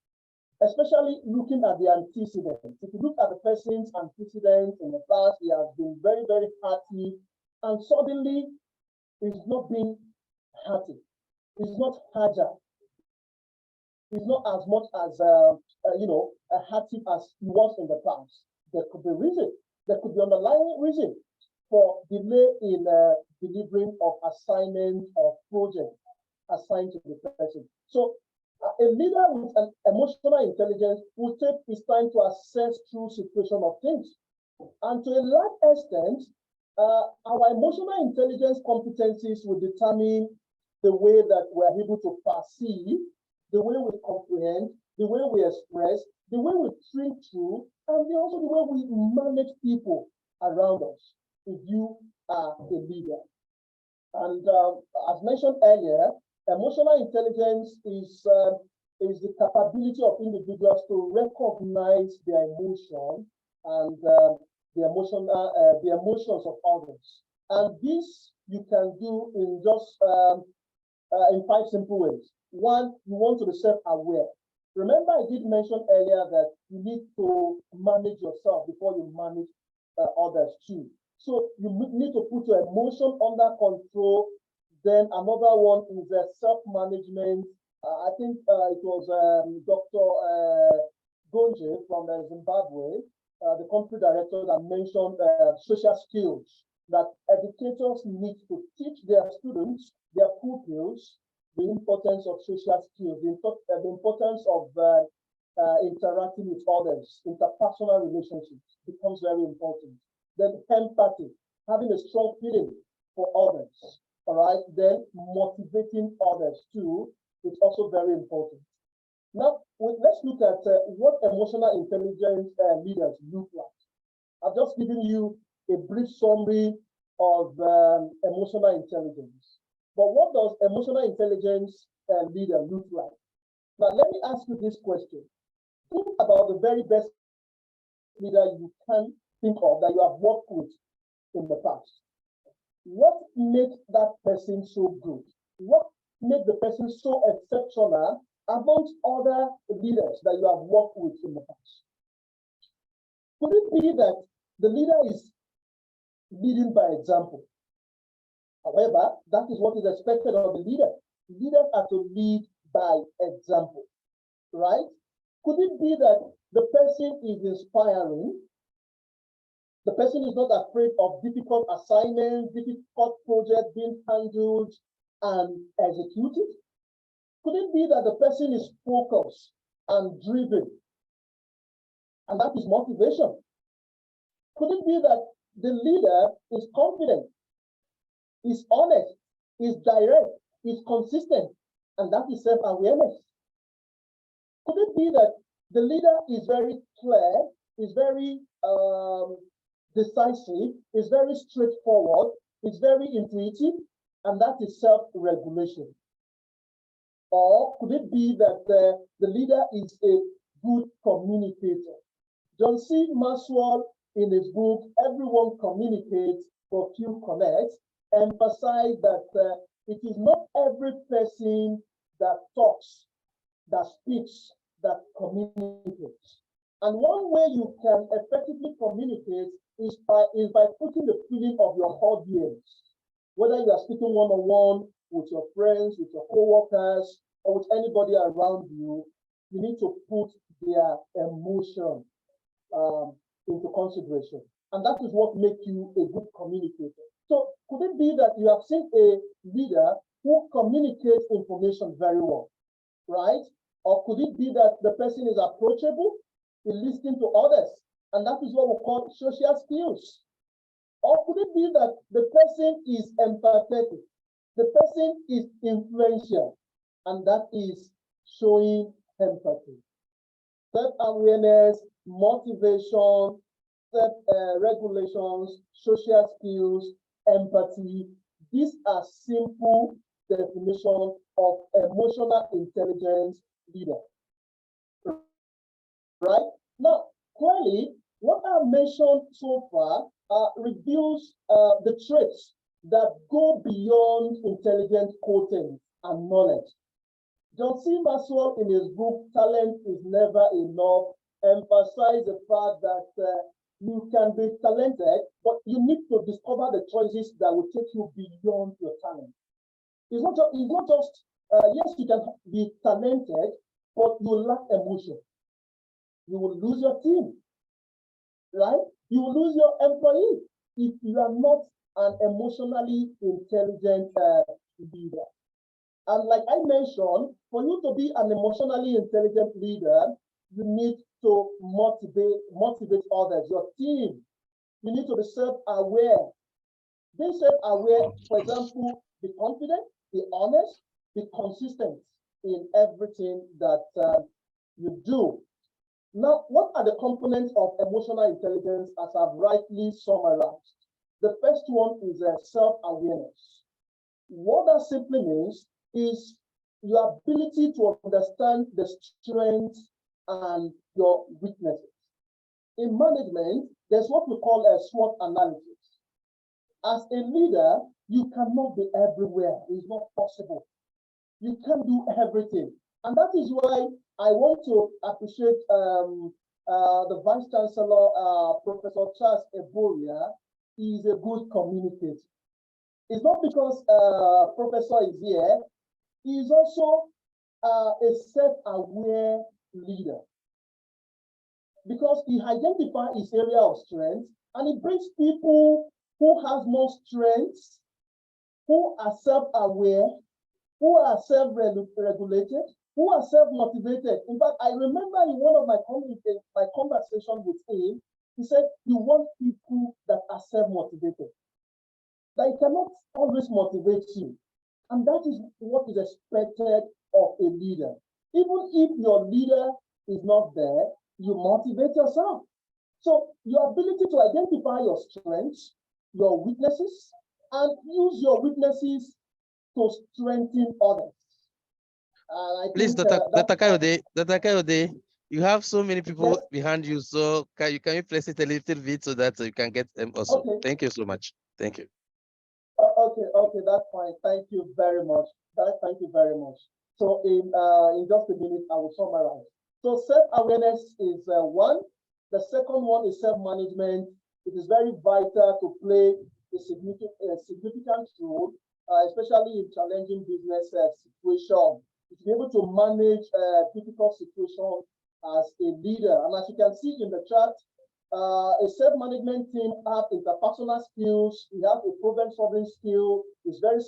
Especially looking at the antecedents. If you look at the person's antecedents in the past, he has been very, very happy, and suddenly he's not being happy. He's not agile. He's not as much as happy as he was in the past. There could be reason. There could be underlying reason for delay in delivering of assignment of project assigned to the person. So a leader with an emotional intelligence will take his time to assess true situation of things. And to a large extent, our emotional intelligence competencies will determine the way that we're able to perceive, the way we comprehend, the way we express, the way we think through, and also the way we manage people around us. If you are a leader. And as mentioned earlier, emotional intelligence is the capability of individuals to recognize their emotion and the emotions of others. And this you can do in just in 5 simple ways. One, you want to be self-aware. Remember, I did mention earlier that you need to manage yourself before you manage others too. So you need to put your emotion under control. Then another one is self-management. I think it was Dr. Gonje from Zimbabwe, the country director, that mentioned social skills, that educators need to teach their students, their pupils, the importance of social skills, the importance of interacting with others, interpersonal relationships becomes very important. Then empathy, having a strong feeling for others, all right? Then motivating others too is also very important. Now, let's look at what emotional intelligence leaders look like. I've just given you a brief summary of emotional intelligence. But what does emotional intelligence leader look like? Now, let me ask you this question. Think about the very best leader you can think of that you have worked with in the past. What makes that person so good? What makes the person so exceptional amongst other leaders that you have worked with in the past? Could it be that the leader is leading by example? However, that is what is expected of the leader. Leaders are to lead by example, right? Could it be that the person is inspiring? The person is not afraid of difficult assignments, difficult projects being handled and executed. Could it be that the person is focused and driven? And that is motivation. Could it be that the leader is confident, is honest, is direct, is consistent, and that is self-awareness? Could it be that the leader is very clear, is very decisive, is very straightforward, is very intuitive, and that is self-regulation? Or could it be that the leader is a good communicator? John C. Maxwell, in his book, Everyone Communicates, but Few Connect, emphasized that it is not every person that talks, that speaks, that communicates. And one way you can effectively communicate is by putting the feeling of your audience. Whether you are speaking one-on-one with your friends, with your co-workers, or with anybody around you, you need to put their emotion into consideration. And that is what makes you a good communicator. So could it be that you have seen a leader who communicates information very well, right? Or could it be that the person is approachable, is listening to others, and that is what we call social skills? Or could it be that the person is empathetic, the person is influential, and that is showing empathy? Self-awareness, motivation, self-regulations, social skills, empathy. These are simple definitions of emotional intelligence leader. Right? Now, clearly, what I've mentioned so far reveals the traits that go beyond intelligent quotient and knowledge. John C. Maxwell, in his book, Talent is Never Enough, emphasized the fact that you can be talented, but you need to discover the choices that will take you beyond your talent. It's not just yes, you can be talented, but you lack emotion. You will lose your team, right? You will lose your employee if you are not an emotionally intelligent leader. And like I mentioned, for you to be an emotionally intelligent leader, you need to motivate others, your team. You need to be self-aware. Being self-aware, for example, be confident, be honest, be consistent in everything that you do. Now, what are the components of emotional intelligence as I've rightly summarized? The first one is self-awareness. What that simply means is your ability to understand the strengths and your weaknesses. In management, there's what we call a SWOT analysis. As a leader, you cannot be everywhere. It's not possible. You can't do everything. And that is why I want to appreciate the Vice Chancellor, Professor Charles Ebhoria. He is a good communicator. It's not because Professor is here. He is also a self-aware leader, because he identifies his area of strength and he brings people who have more strengths, who are self-aware, who are self-regulated, who are self-motivated. In fact, I remember in one of my conversations with him, he said, you want people that are self-motivated. That he cannot always motivate you. And that is what is expected of a leader. Even if your leader is not there, you motivate yourself. So your ability to identify your strengths, your weaknesses, and use your weaknesses to strengthen others. Please, Dr. Kayode, you have so many people behind you, so can you press it a little bit so that you can get them also? Okay. Thank you so much. Thank you. Okay, that's fine. Thank you very much. Thank you very much. So in just a minute, I will summarize. So self-awareness is one. The second one is self-management. It is very vital to play a significant role, especially in challenging business situations. To be able to manage difficult situations as a leader. And as you can see in the chart, A self-management team have interpersonal skills. We have a problem-solving skill. It's very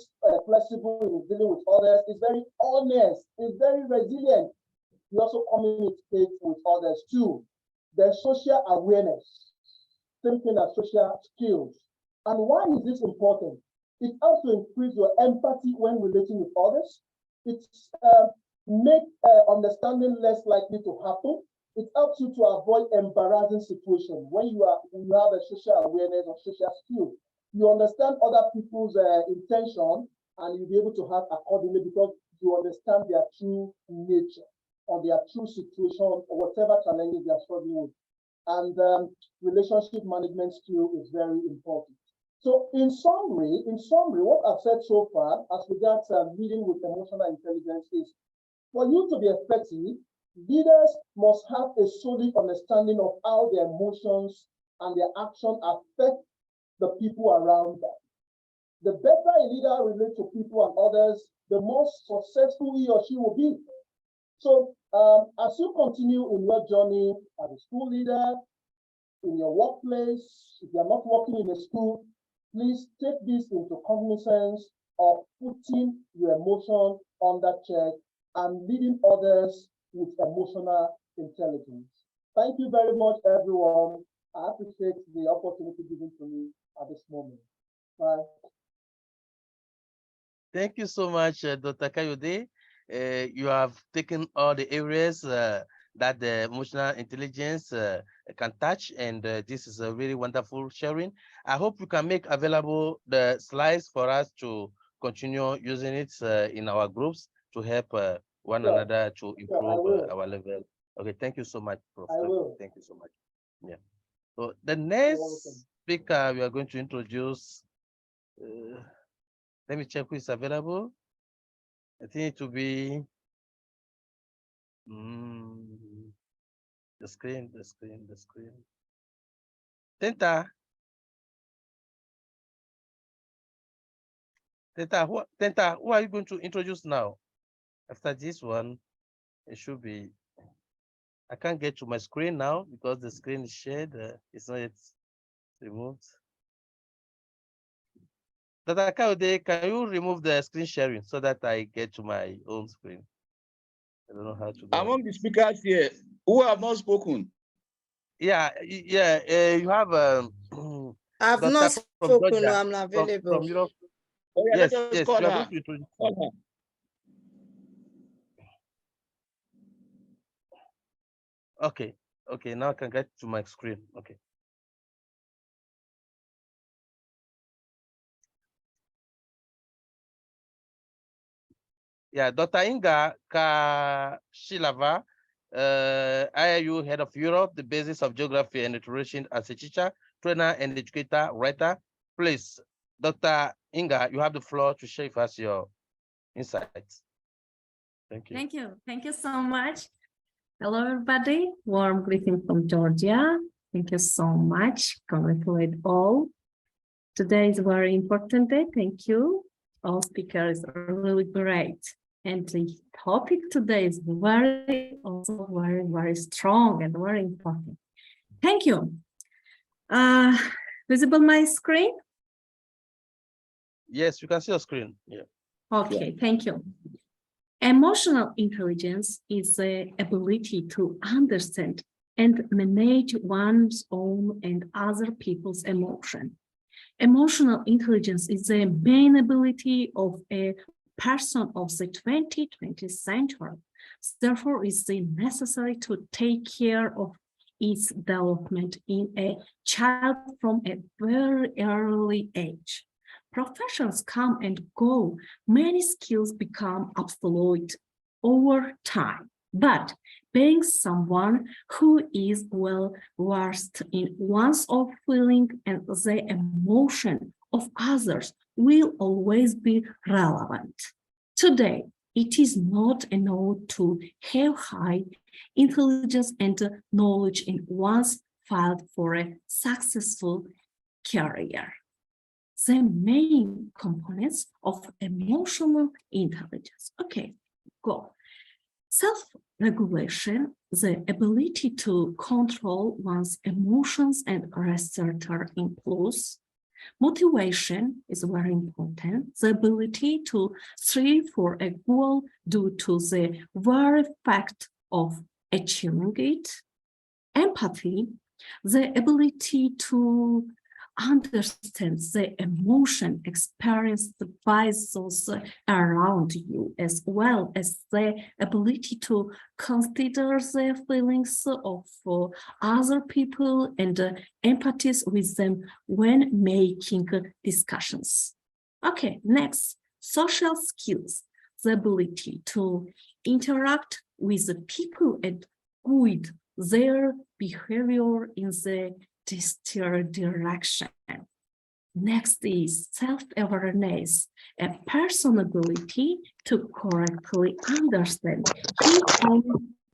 flexible in dealing with others. It's very honest. It's very resilient. We also communicate with others too. There's social awareness, same thing as social skills. And why is this important? It helps to increase your empathy when relating with others. It makes understanding less likely to happen. It helps you to avoid embarrassing situations when you have a social awareness or social skills. You understand other people's intention, and you'll be able to act accordingly because you understand their true nature or their true situation or whatever challenges they are struggling with. And relationship management skill is very important. So in summary, what I've said so far as regards leading with emotional intelligence is, for you to be effective, leaders must have a solid understanding of how their emotions and their action affect the people around them. The better a leader relates to people and others, the more successful he or she will be. So as you continue in your journey as a school leader, in your workplace, if you're not working in a school, please take this into cognizance of putting your emotion under check and leading others with emotional intelligence. Thank you very much, everyone. I appreciate the opportunity given to me at this moment. Bye. Thank you so much, Dr. Kayode. You have taken all the areas that the emotional intelligence can touch, and this is a really wonderful sharing. I hope you can make available the slides for us to continue using it in our groups to help one another to improve our level. Okay, thank you so much, Prof. Thank you so much. Yeah. So the next speaker we are going to introduce, let me check who is available. I think it will be the screen. Tenta, who are you going to introduce now? After this one, it should be, I can't get to my screen now because the screen is shared. It's not yet removed. Dr. Kaude, can you remove the screen sharing so that I get to my own screen? I don't know how to go. Among the speakers here, who have not spoken? Yeah, you have I've not spoken, no, I'm not available. From Europe. Oh, yeah, Yes, let us yes, call you are her. going to introduce. Call her. Okay, now I can get to my screen. Okay. Yeah, Dr. Inga Kashilava, IIU Head of Europe, the basis of geography and literacy as a teacher, trainer, and educator, writer. Please, Dr. Inga, you have the floor to share with us your insights. Thank you. Thank you so much. Hello, everybody. Warm greeting from Georgia. Thank you so much. Congratulate all. Today is a very important day. Thank you. All speakers are really great. And the topic today is very strong and very important. Thank you. Visible my screen? Yes, you can see your screen. Yeah. Okay, thank you. Emotional intelligence is the ability to understand and manage one's own and other people's emotion. Emotional intelligence is the main ability of a person of the 20th century. Therefore, it's necessary to take care of its development in a child from a very early age. Professions come and go. Many skills become obsolete over time. But being someone who is well versed in one's own feeling and the emotion of others will always be relevant. Today, it is not enough to have high intelligence and knowledge in one's field for a successful career. The main components of emotional intelligence. Okay, go. Self-regulation, the ability to control one's emotions and research impulse. Motivation is very important. The ability to strive for a goal due to the very fact of achieving it. Empathy, the ability to understand the emotion experienced by those around you, as well as the ability to consider the feelings of other people and empathize with them when making discussions. Okay, next, social skills, the ability to interact with the people and guide their behavior in the desired direction. Next is self-awareness, a person's ability to correctly understand his own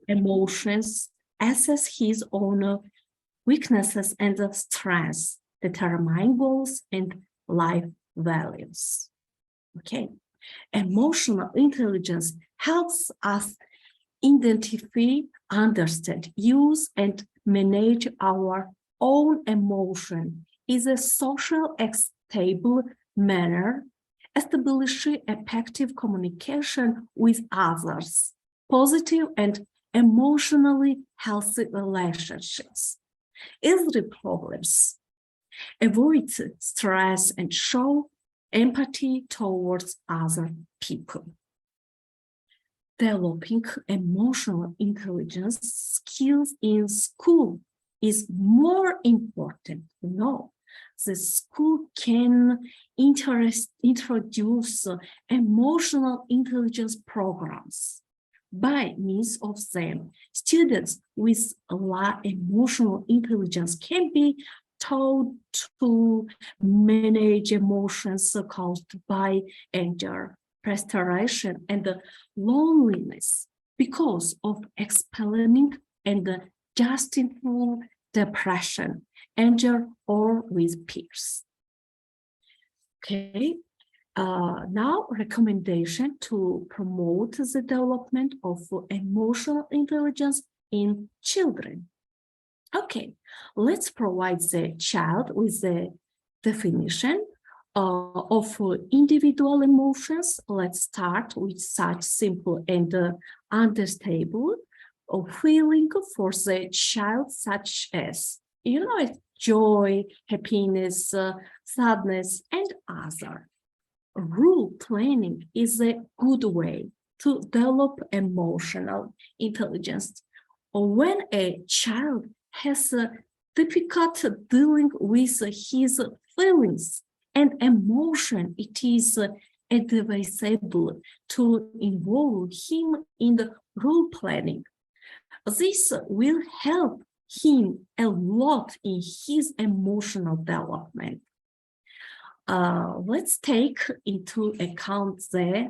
emotions, assess his own weaknesses and strengths, determine goals and life values. Okay, emotional intelligence helps us identify, understand, use, and manage our own emotion in a social stable manner, establishing effective communication with others, positive and emotionally healthy relationships, easily problems, avoid stress and show empathy towards other people. Developing emotional intelligence skills in school is more important. No, the school can introduce emotional intelligence programs. By means of them, students with low emotional intelligence can be taught to manage emotions caused by anger, frustration, and loneliness because of explaining and justifying depression, anger, or with peers. Okay, now recommendation to promote the development of emotional intelligence in children. Okay, let's provide the child with the definition of individual emotions. Let's start with such simple and understandable feeling for the child, such as, joy, happiness, sadness, and other. Role planning is a good way to develop emotional intelligence. When a child has difficulty dealing with his feelings and emotion, it is advisable to involve him in the role planning. This will help him a lot in his emotional development. Let's take into account the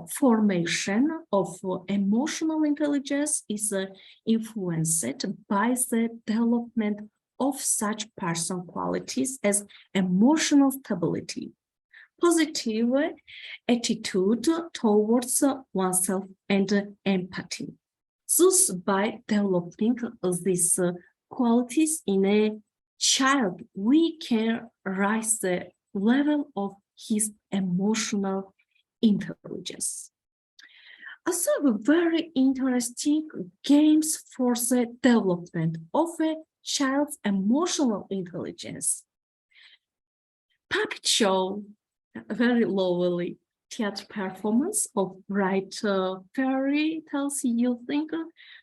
formation of emotional intelligence is influenced by the development of such person qualities as emotional stability, positive attitude towards oneself, and empathy. Thus, by developing these qualities in a child, we can raise the level of his emotional intelligence. Also, very interesting games for the development of a child's emotional intelligence. Puppet show, very lovely theater performance of bright fairy tales using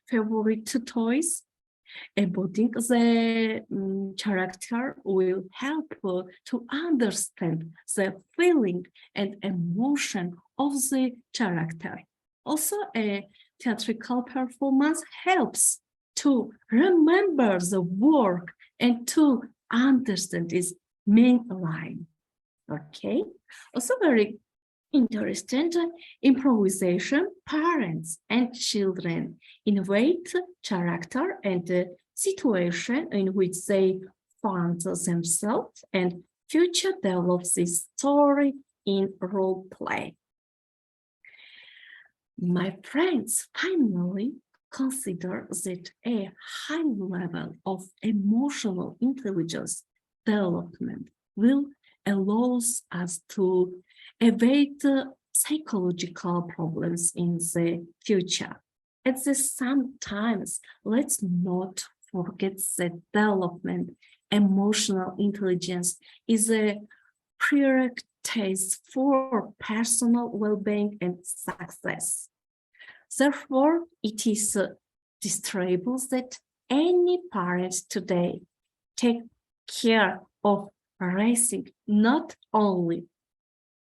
favorite toys. Embodying the character will help to understand the feeling and emotion of the character. Also, a theatrical performance helps to remember the work and to understand its main line. Okay, also very interesting improvisation. Parents and children innovate character and situation in which they find themselves, and future develops this story in role play. My friends finally consider that a high level of emotional intelligence development will allow us to evade psychological problems in the future. At the same time, let's not forget that development emotional intelligence is a prerequisite for personal well-being and success. Therefore, it is desirable that any parent today take care of raising not only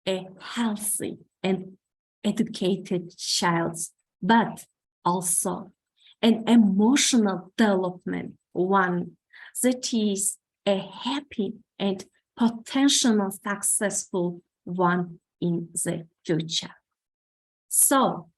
a healthy and educated child, but also an emotional development one that is a happy and potentially successful one in the future. So,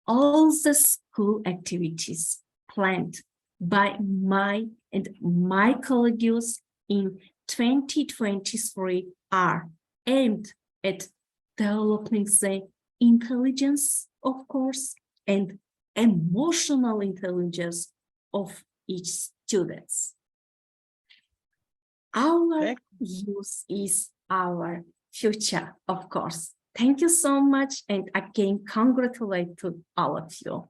all the school activities planned by my and my colleagues in 2023 are aimed at developing the intelligence, of course, and emotional intelligence of each student. Our youth is our future, of course. Thank you so much, and again, congratulate to all of you.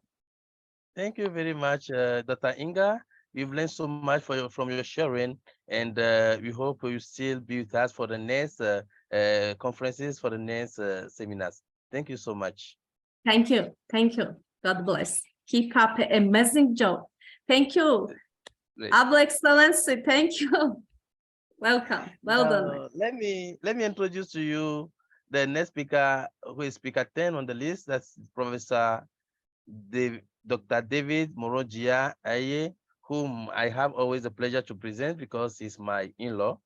Thank you very much, Dr. Inga. We've learned so much from your sharing, and we hope you still be with us for the next conferences, for the next seminars. Thank you so much. Thank you. Thank you. God bless. Keep up an amazing job. Thank you. Able Excellency, thank you. Welcome. Well done. Let me introduce to you the next speaker, who is speaker 10 on the list. That's Professor Dr. David Morojia Aye, whom I have always the pleasure to present because he's my in-law.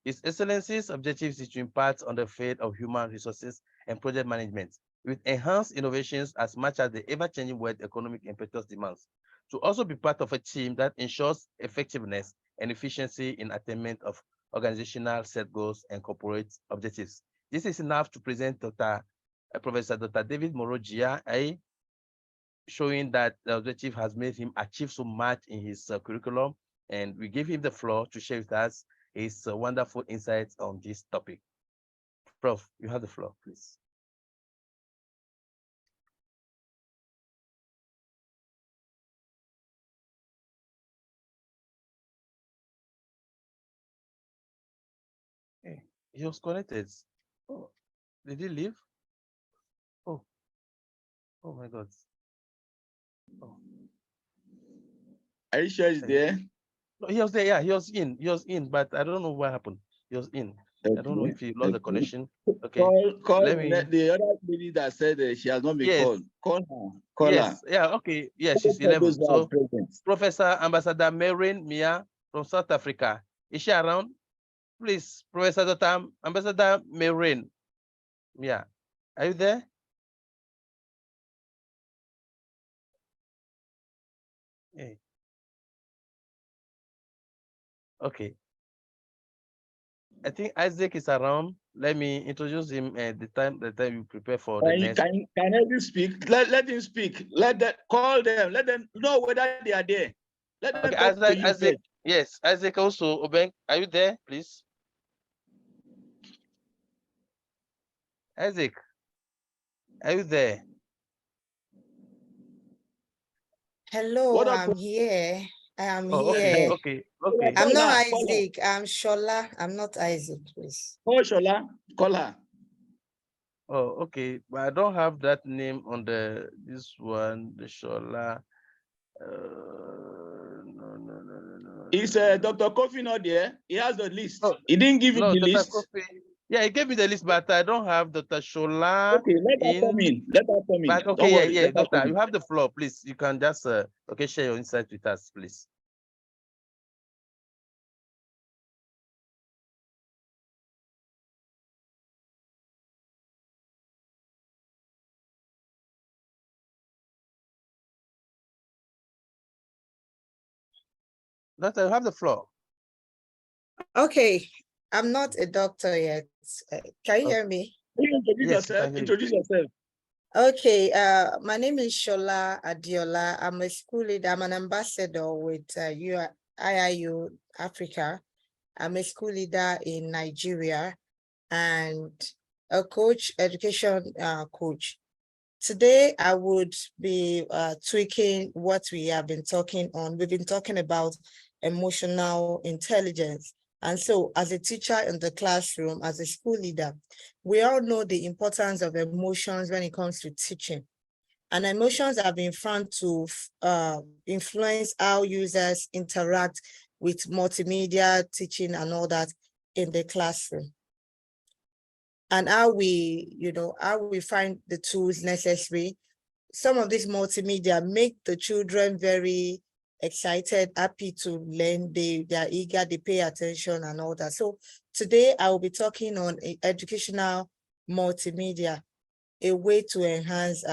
His Excellency's objective is to impart on the field of human resources and project management with enhanced innovations as much as the ever-changing world economic impetus demands, to also be part of a team that ensures effectiveness and efficiency in attainment of organizational set goals and corporate objectives. This is enough to present Professor Dr. David Morojia Aye, showing that the objective has made him achieve so much in his curriculum, and we give him the floor to share with us his wonderful insights on this topic. Prof, you have the floor, please. Hey, he was connected. Oh, did he leave? Oh, oh my God. Oh. Are you sure he's there? No, he was there. Yeah, he was in, but I don't know what happened. He was in. Okay. I don't know if he lost the connection. Okay. Call the other lady that said she has not been called. Call her. Call her. Yeah. Okay. Yeah, she's 11. So, Professor Ambassador Maureen Mia from South Africa, is she around? Please, Professor Dr. Ambassador Maureen Mia, are you there? Hey. Okay. I think Isaac is around. Let me introduce him at the time you prepare for the next. Can you speak? Let him speak. Call them. Let them know whether they are there. Let them talk to you. Isaac, yes, Isaac also. Obeng, are you there, please? Isaac, are you there? Hello, I'm here. I am here. Okay. I'm not Isaac. I'm Shola. I'm not Isaac, please. Oh, Shola, call her. Oh, okay. But I don't have that name on this one, the Shola. No. Is Dr. Kofi not there? He has the list. Oh, he didn't give you the list. Kofi, yeah, he gave me the list, but I don't have Dr. Shola. Okay, let her come in. Let her come in. But okay, yeah, Doctor, you have the floor, please. You can just share your insights with us, please. Doctor, you have the floor. Okay, I'm not a doctor yet. Can you hear me? Introduce yourself. Introduce yourself. Okay, my name is Shola Adiola. I'm a school leader. I'm an ambassador with IIU Africa. I'm a school leader in Nigeria and a coach, education coach. Today, I would be tweaking what we have been talking on. We've been talking about emotional intelligence. And so as a teacher in the classroom, as a school leader, we all know the importance of emotions when it comes to teaching. And emotions have been found to influence how users interact with multimedia teaching and all that in the classroom. And how how we find the tools necessary. Some of this multimedia make the children very excited, happy to learn. They are eager, they pay attention and all that. So today I will be talking on educational multimedia, a way to enhance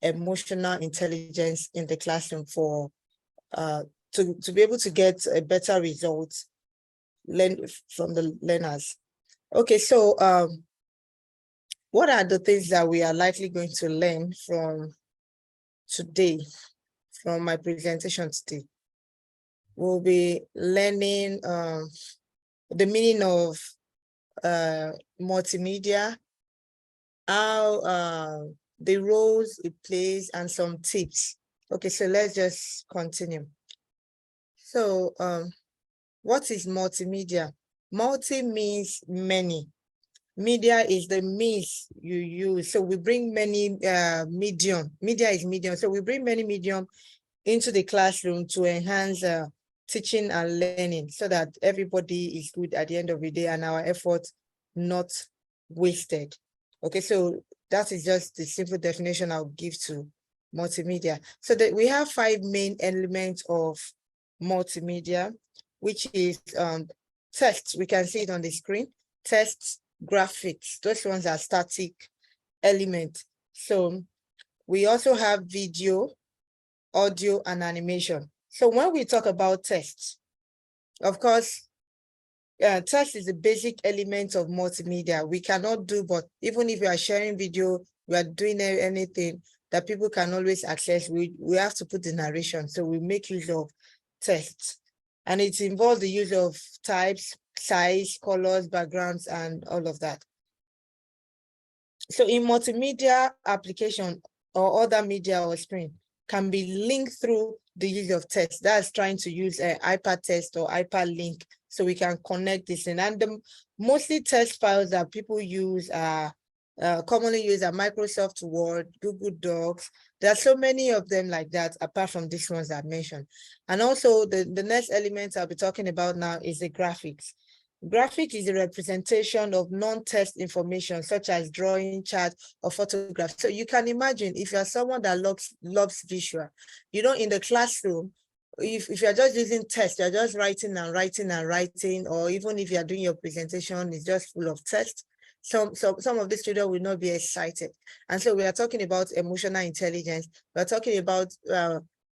emotional intelligence in the classroom for to be able to get a better result from the learners. Okay, so what are the things that we are likely going to learn from today, from my presentation today? We'll be learning the meaning of multimedia, how the roles it plays, and some tips. Okay, so let's just continue. So what is multimedia? Multi means many. Media is the means you use. So we bring many medium. Media is medium. So we bring many medium into the classroom to enhance teaching and learning so that everybody is good at the end of the day and our effort not wasted. Okay, so that is just the simple definition I'll give to multimedia. So that we have 5 main elements of multimedia, which is text. We can see it on the screen. Text, graphics, those ones are static elements. So we also have video, audio, and animation. So when we talk about text, of course, text is the basic element of multimedia. We cannot do, but even if we are sharing video, we are doing anything that people can always access, we have to put the narration. So we make use of text. And it involves the use of types, size, colors, backgrounds, and all of that. So in multimedia application or other media or screen can be linked through the use of text. That's trying to use an hypertext or hyperlink so we can connect this in. And the mostly text files that people use are commonly used are Microsoft Word, Google Docs. There are so many of them like that, apart from these ones I mentioned. And also the next element I'll be talking about now is the graphics. Graphic is a representation of non-text information such as drawing, chart, or photograph. So you can imagine if you're someone that loves visual, in the classroom, if you're just using text, you're just writing and writing and writing, or even if you're doing your presentation, it's just full of text. Some of the students will not be excited. And so we are talking about emotional intelligence. We're talking about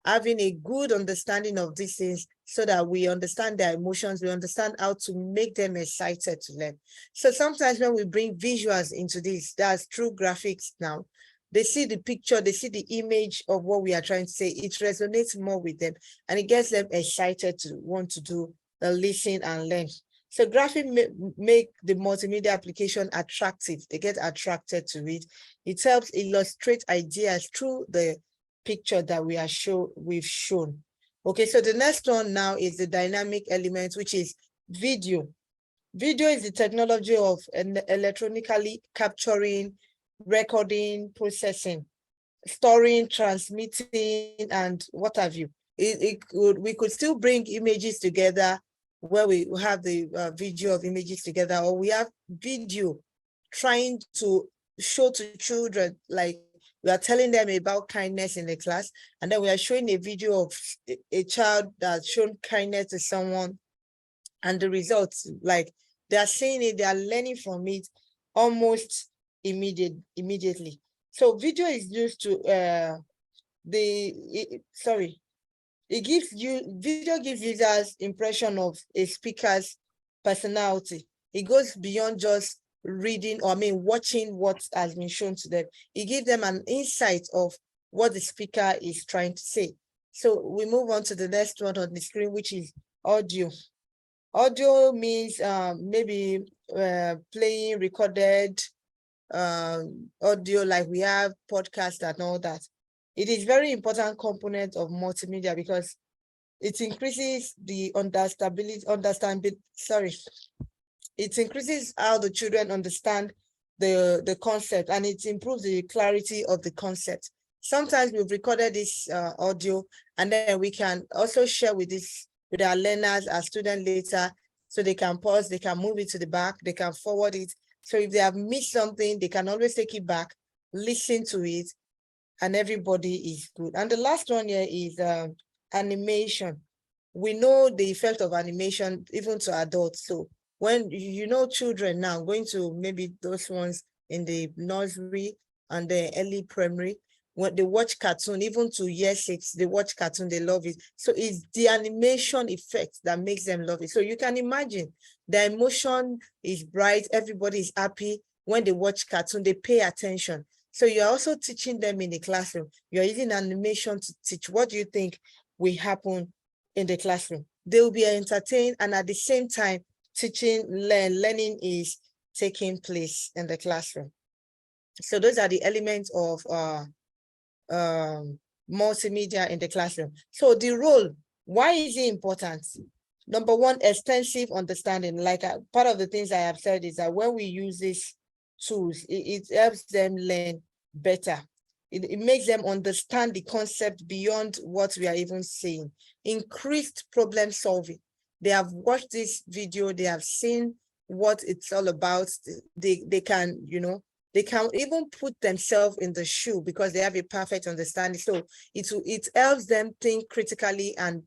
having a good understanding of these things so that we understand their emotions, we understand how to make them excited to learn. So sometimes when we bring visuals into this, that's true graphics now, they see the picture, they see the image of what we are trying to say, it resonates more with them and it gets them excited to want to do the listen and learn. So graphic make the multimedia application attractive. They get attracted to it. It helps illustrate ideas through the picture that we've shown. Okay, so the next one now is the dynamic element, which is video. Video is the technology of electronically capturing, recording, processing, storing, transmitting, and what have you. We could still bring images together where we have the video of images together, or we have video trying to show to children, like we are telling them about kindness in the class, and then we are showing a video of a child that's shown kindness to someone, and the results, like they are seeing it, they are learning from it almost immediately. So video is used to video gives users impression of a speaker's personality. It goes beyond just reading, or watching what has been shown to them. It gives them an insight of what the speaker is trying to say. So we move on to the next one on the screen, which is audio. Audio means maybe playing recorded audio, like we have podcasts and all that. It is very important component of multimedia because it increases the it increases how the children understand the concept, and it improves the clarity of the concept. Sometimes we've recorded this audio, and then we can also share with our learners, our students later, so they can pause, they can move it to the back, they can forward it. So if they have missed something, they can always take it back, listen to it, and everybody is good. And the last one here is animation. We know the effect of animation even to adults. So when children now going to maybe those ones in the nursery and the early primary, when they watch cartoon, even to year 6, they watch cartoon, they love it. So it's the animation effect that makes them love it. So you can imagine the emotion is bright, everybody is happy. When they watch cartoon, they pay attention. So you're also teaching them in the classroom. You're using animation to teach. What do you think will happen in the classroom? They will be entertained, and at the same time, learning is taking place in the classroom. So those are the elements of multimedia in the classroom. So the role, why is it important? Number one, extensive understanding. Like part of the things I have said is that when we use these tools, it helps them learn better. It makes them understand the concept beyond what we are even saying. Increased problem solving. They have watched this video, they have seen what it's all about. They can, they can even put themselves in the shoe because they have a perfect understanding. So it helps them think critically, and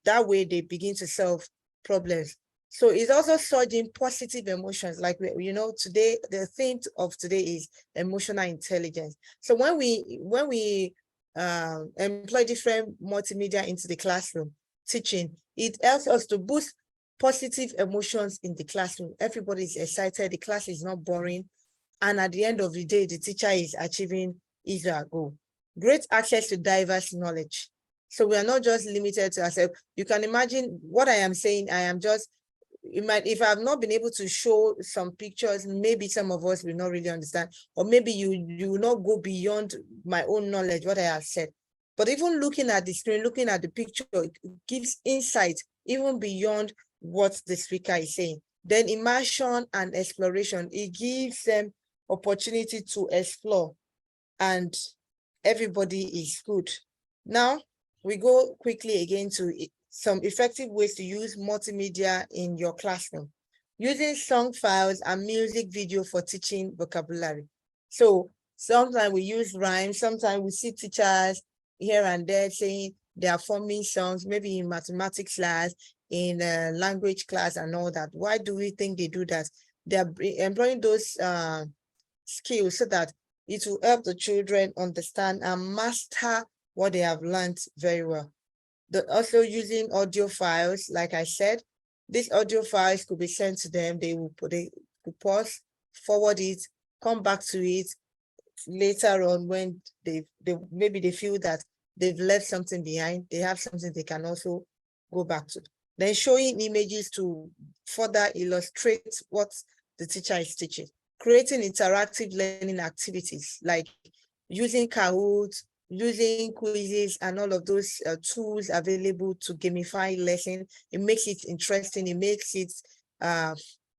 that way they begin to solve problems. So it's also surging positive emotions. Like, today, the theme of today is emotional intelligence. So when we employ different multimedia into the classroom teaching, it helps us to boost positive emotions in the classroom. Everybody is excited, the class is not boring. And at the end of the day, the teacher is achieving his or her goal. Great access to diverse knowledge. So we are not just limited to ourselves. You can imagine what I am saying. I am just, if I have not been able to show some pictures, maybe some of us will not really understand, or maybe you will not go beyond my own knowledge, what I have said. But even looking at the screen, looking at the picture, it gives insight even beyond what the speaker is saying. Then immersion and exploration, it gives them opportunity to explore, and everybody is good. Now, we go quickly again to some effective ways to use multimedia in your classroom. Using song files and music video for teaching vocabulary. So sometimes we use rhymes, sometimes we see teachers here and there saying they are forming songs, maybe in mathematics class, in language class and all that. Why do we think they do that? They are employing those skills so that it will help the children understand and master what they have learned very well. Also using audio files, like I said, these audio files could be sent to them. They could pause, forward it, come back to it later on when maybe they feel that they've left something behind. They have something they can also go back to. Then showing images to further illustrate what the teacher is teaching. Creating interactive learning activities like using Kahoot, using quizzes and all of those tools available to gamify lesson. It makes it interesting, it makes it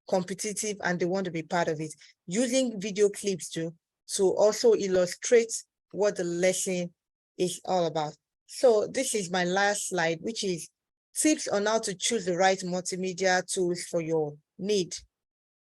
competitive, and they want to be part of it. Using video clips to also illustrate what the lesson is all about. So this is my last slide, which is tips on how to choose the right multimedia tools for your need.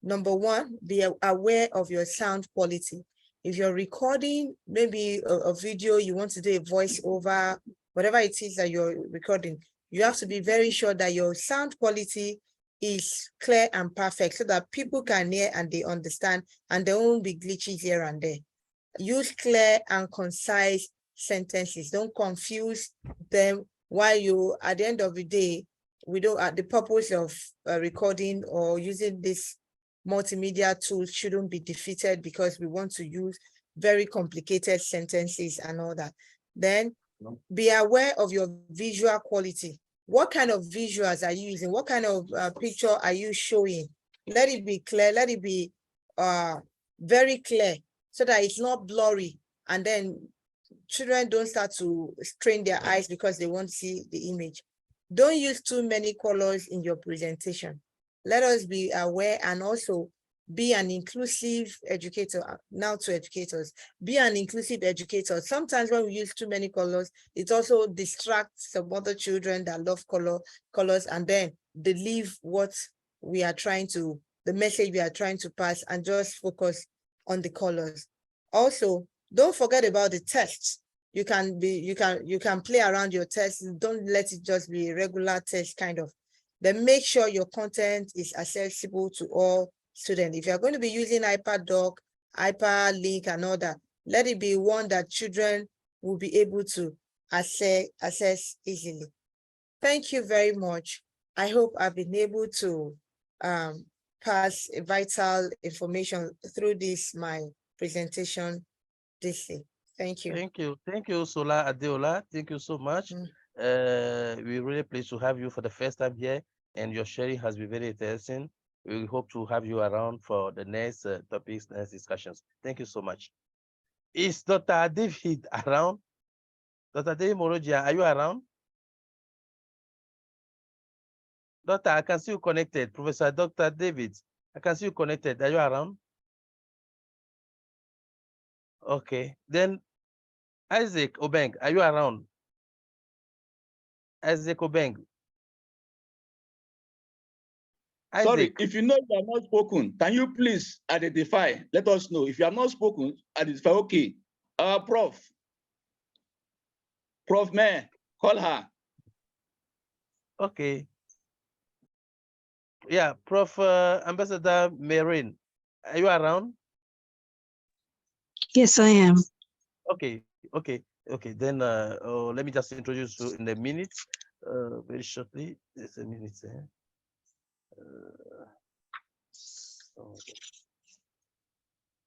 Number one, be aware of your sound quality. If you're recording maybe a video, you want to do a voiceover, whatever it is that you're recording, you have to be very sure that your sound quality is clear and perfect so that people can hear and they understand, and there won't be glitches here and there. Use clear and concise sentences. Don't confuse them while you, at the end of the day, we don't, at the purpose of recording or using this multimedia tools shouldn't be defeated because we want to use very complicated sentences and all that. Then be aware of your visual quality. What kind of visuals are you using? What kind of picture are you showing? Let it be clear, let it be very clear so that it's not blurry. And then children don't start to strain their eyes because they won't see the image. Don't use too many colors in your presentation. Let us be aware and also be an inclusive educator. Now to educators, be an inclusive educator. Sometimes when we use too many colors, it also distracts some other children that love colors, and then they leave what we are trying to, the message we are trying to pass, and just focus on the colors. Also, don't forget about the tests. You can play around your tests. Don't let it just be a regular test kind of. Then make sure your content is accessible to all students. If you're going to be using iPad Doc, iPad Link and all that, let it be one that children will be able to access easily. Thank you very much. I hope I've been able to pass vital information through this, my presentation this day. Thank you. Thank you, Sola Adeola. Thank you so much. We're really pleased to have you for the first time here, and your sharing has been very interesting. We hope to have you around for the next topics, next discussions. Thank you so much. Is Dr. David around? Dr. David Morojia, are you around? Doctor, I can see you connected. Professor Dr. David, I can see you connected. Are you around? Okay, then Isaac Obeng, are you around? Isaac Obeng. Sorry, if you know you have not spoken, can you please identify? Let us know. If you have not spoken, identify. Okay. Prof. Prof. May, call her. Okay. Yeah, Prof. Ambassador Marin, are you around? Yes, I am. Okay. Then let me just introduce you in a minute, very shortly. Just a minute.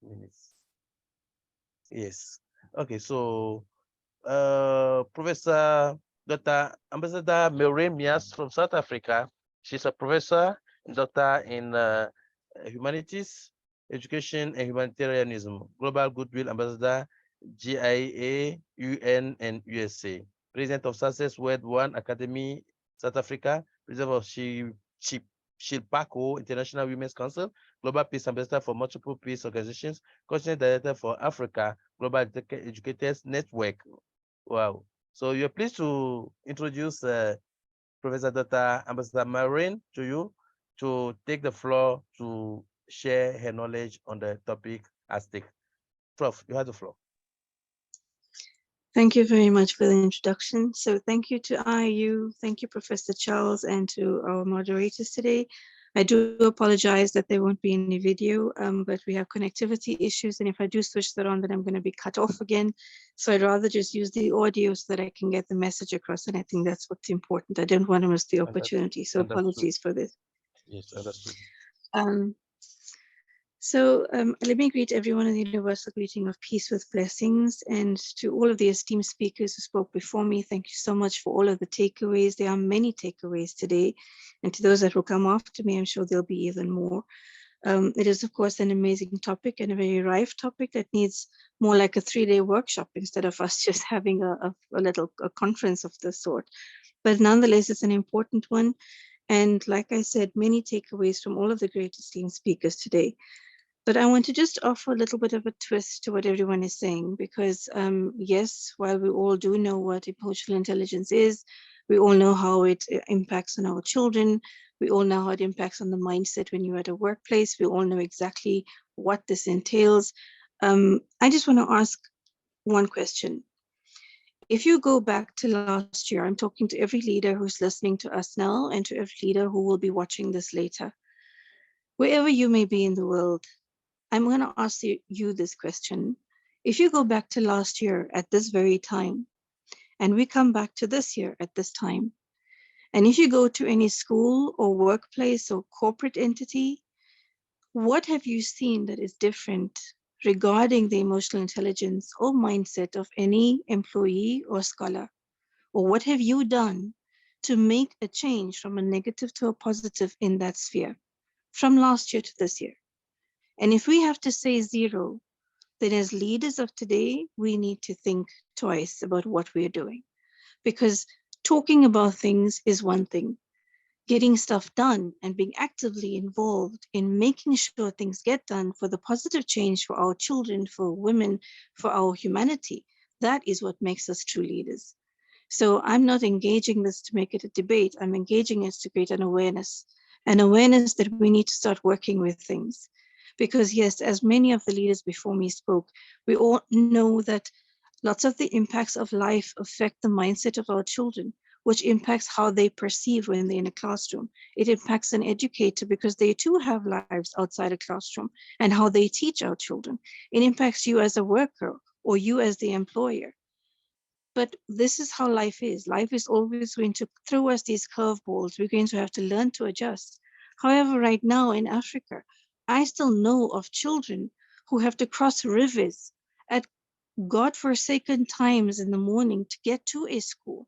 Minutes. Yes. Okay. So, Professor Dr. Ambassador Maureen Mias from South Africa. She's a professor and doctor in humanities, education, and humanitarianism. Global Goodwill Ambassador, GIA, UN, and USA. President of Success World One Academy, South Africa. President of Shilpako International Women's Council, Global Peace Ambassador for multiple peace organizations, Continent Director for Africa, Global Educators Network. Wow. So you're pleased to introduce Professor Dr. Ambassador Maureen to you to take the floor to share her knowledge on the topic at stake. Prof, you have the floor. Thank you very much for the introduction. So thank you to IIU, thank you, Professor Charles, and to our moderators today. I do apologize that there won't be any video, but we have connectivity issues, and if I do switch that on, then I'm going to be cut off again. So I'd rather just use the audio so that I can get the message across, and I think that's what's important. I don't want to miss the opportunity, so apologies for this. Yes, understood. So let me greet everyone in the universal greeting of peace with blessings, and to all of the esteemed speakers who spoke before me, thank you so much for all of the takeaways. There are many takeaways today, and to those that will come after me, I'm sure there'll be even more. It is, of course, an amazing topic and a very rife topic that needs more like a 3-day workshop instead of us just having a little conference of this sort. But nonetheless, it's an important one. And like I said, many takeaways from all of the great esteemed speakers today. But I want to just offer a little bit of a twist to what everyone is saying, because yes, while we all do know what emotional intelligence is, we all know how it impacts on our children, we all know how it impacts on the mindset when you're at a workplace, we all know exactly what this entails. I just want to ask one question. If you go back to last year, I'm talking to every leader who's listening to us now and to every leader who will be watching this later. Wherever you may be in the world, I'm going to ask you this question. If you go back to last year at this very time, and we come back to this year at this time, and if you go to any school or workplace or corporate entity, What have you seen that is different regarding the emotional intelligence or mindset of any employee or scholar? Or what have you done to make a change from a negative to a positive in that sphere from last year to this year? And if we have to say zero, then as leaders of today, we need to think twice about what we're doing. Because talking about things is one thing. Getting stuff done and being actively involved in making sure things get done for the positive change for our children, for women, for our humanity, that is what makes us true leaders. So I'm not engaging this to make it a debate. I'm engaging it to create an awareness that we need to start working with things. Because yes, as many of the leaders before me spoke, we all know that lots of the impacts of life affect the mindset of our children, which impacts how they perceive when they're in a classroom. It impacts an educator because they too have lives outside a classroom and how they teach our children. It impacts you as a worker or you as the employer. But this is how life is. Life is always going to throw us these curveballs. We're going to have to learn to adjust. However, right now in Africa, I still know of children who have to cross rivers at godforsaken times in the morning to get to a school.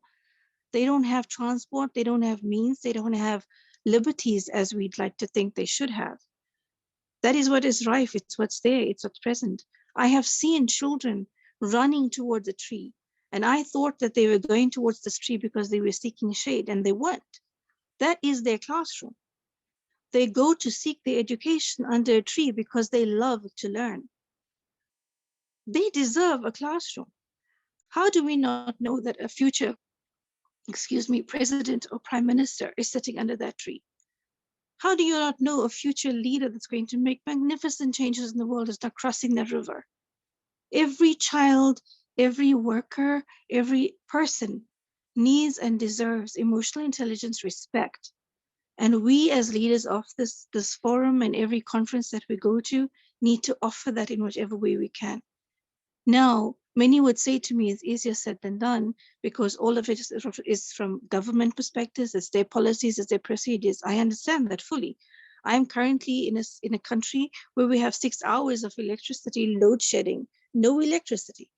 They don't have transport, they don't have means, they don't have liberties as we'd like to think they should have. That is what is rife, it's what's there, it's what's present. I have seen children running towards a tree, and I thought that they were going towards this tree because they were seeking shade, and they weren't. That is their classroom. They go to seek their education under a tree because they love to learn. They deserve a classroom. How do we not know that a future, president or prime minister is sitting under that tree? How do you not know a future leader that's going to make magnificent changes in the world is not crossing that river? Every child, every worker, every person needs and deserves emotional intelligence, respect. And we as leaders of this forum and every conference that we go to need to offer that in whichever way we can. Now, many would say to me, it's easier said than done because all of it is from government perspectives, it's their policies, it's their procedures. I understand that fully. I'm currently in a country where we have 6 hours of electricity load shedding, no electricity.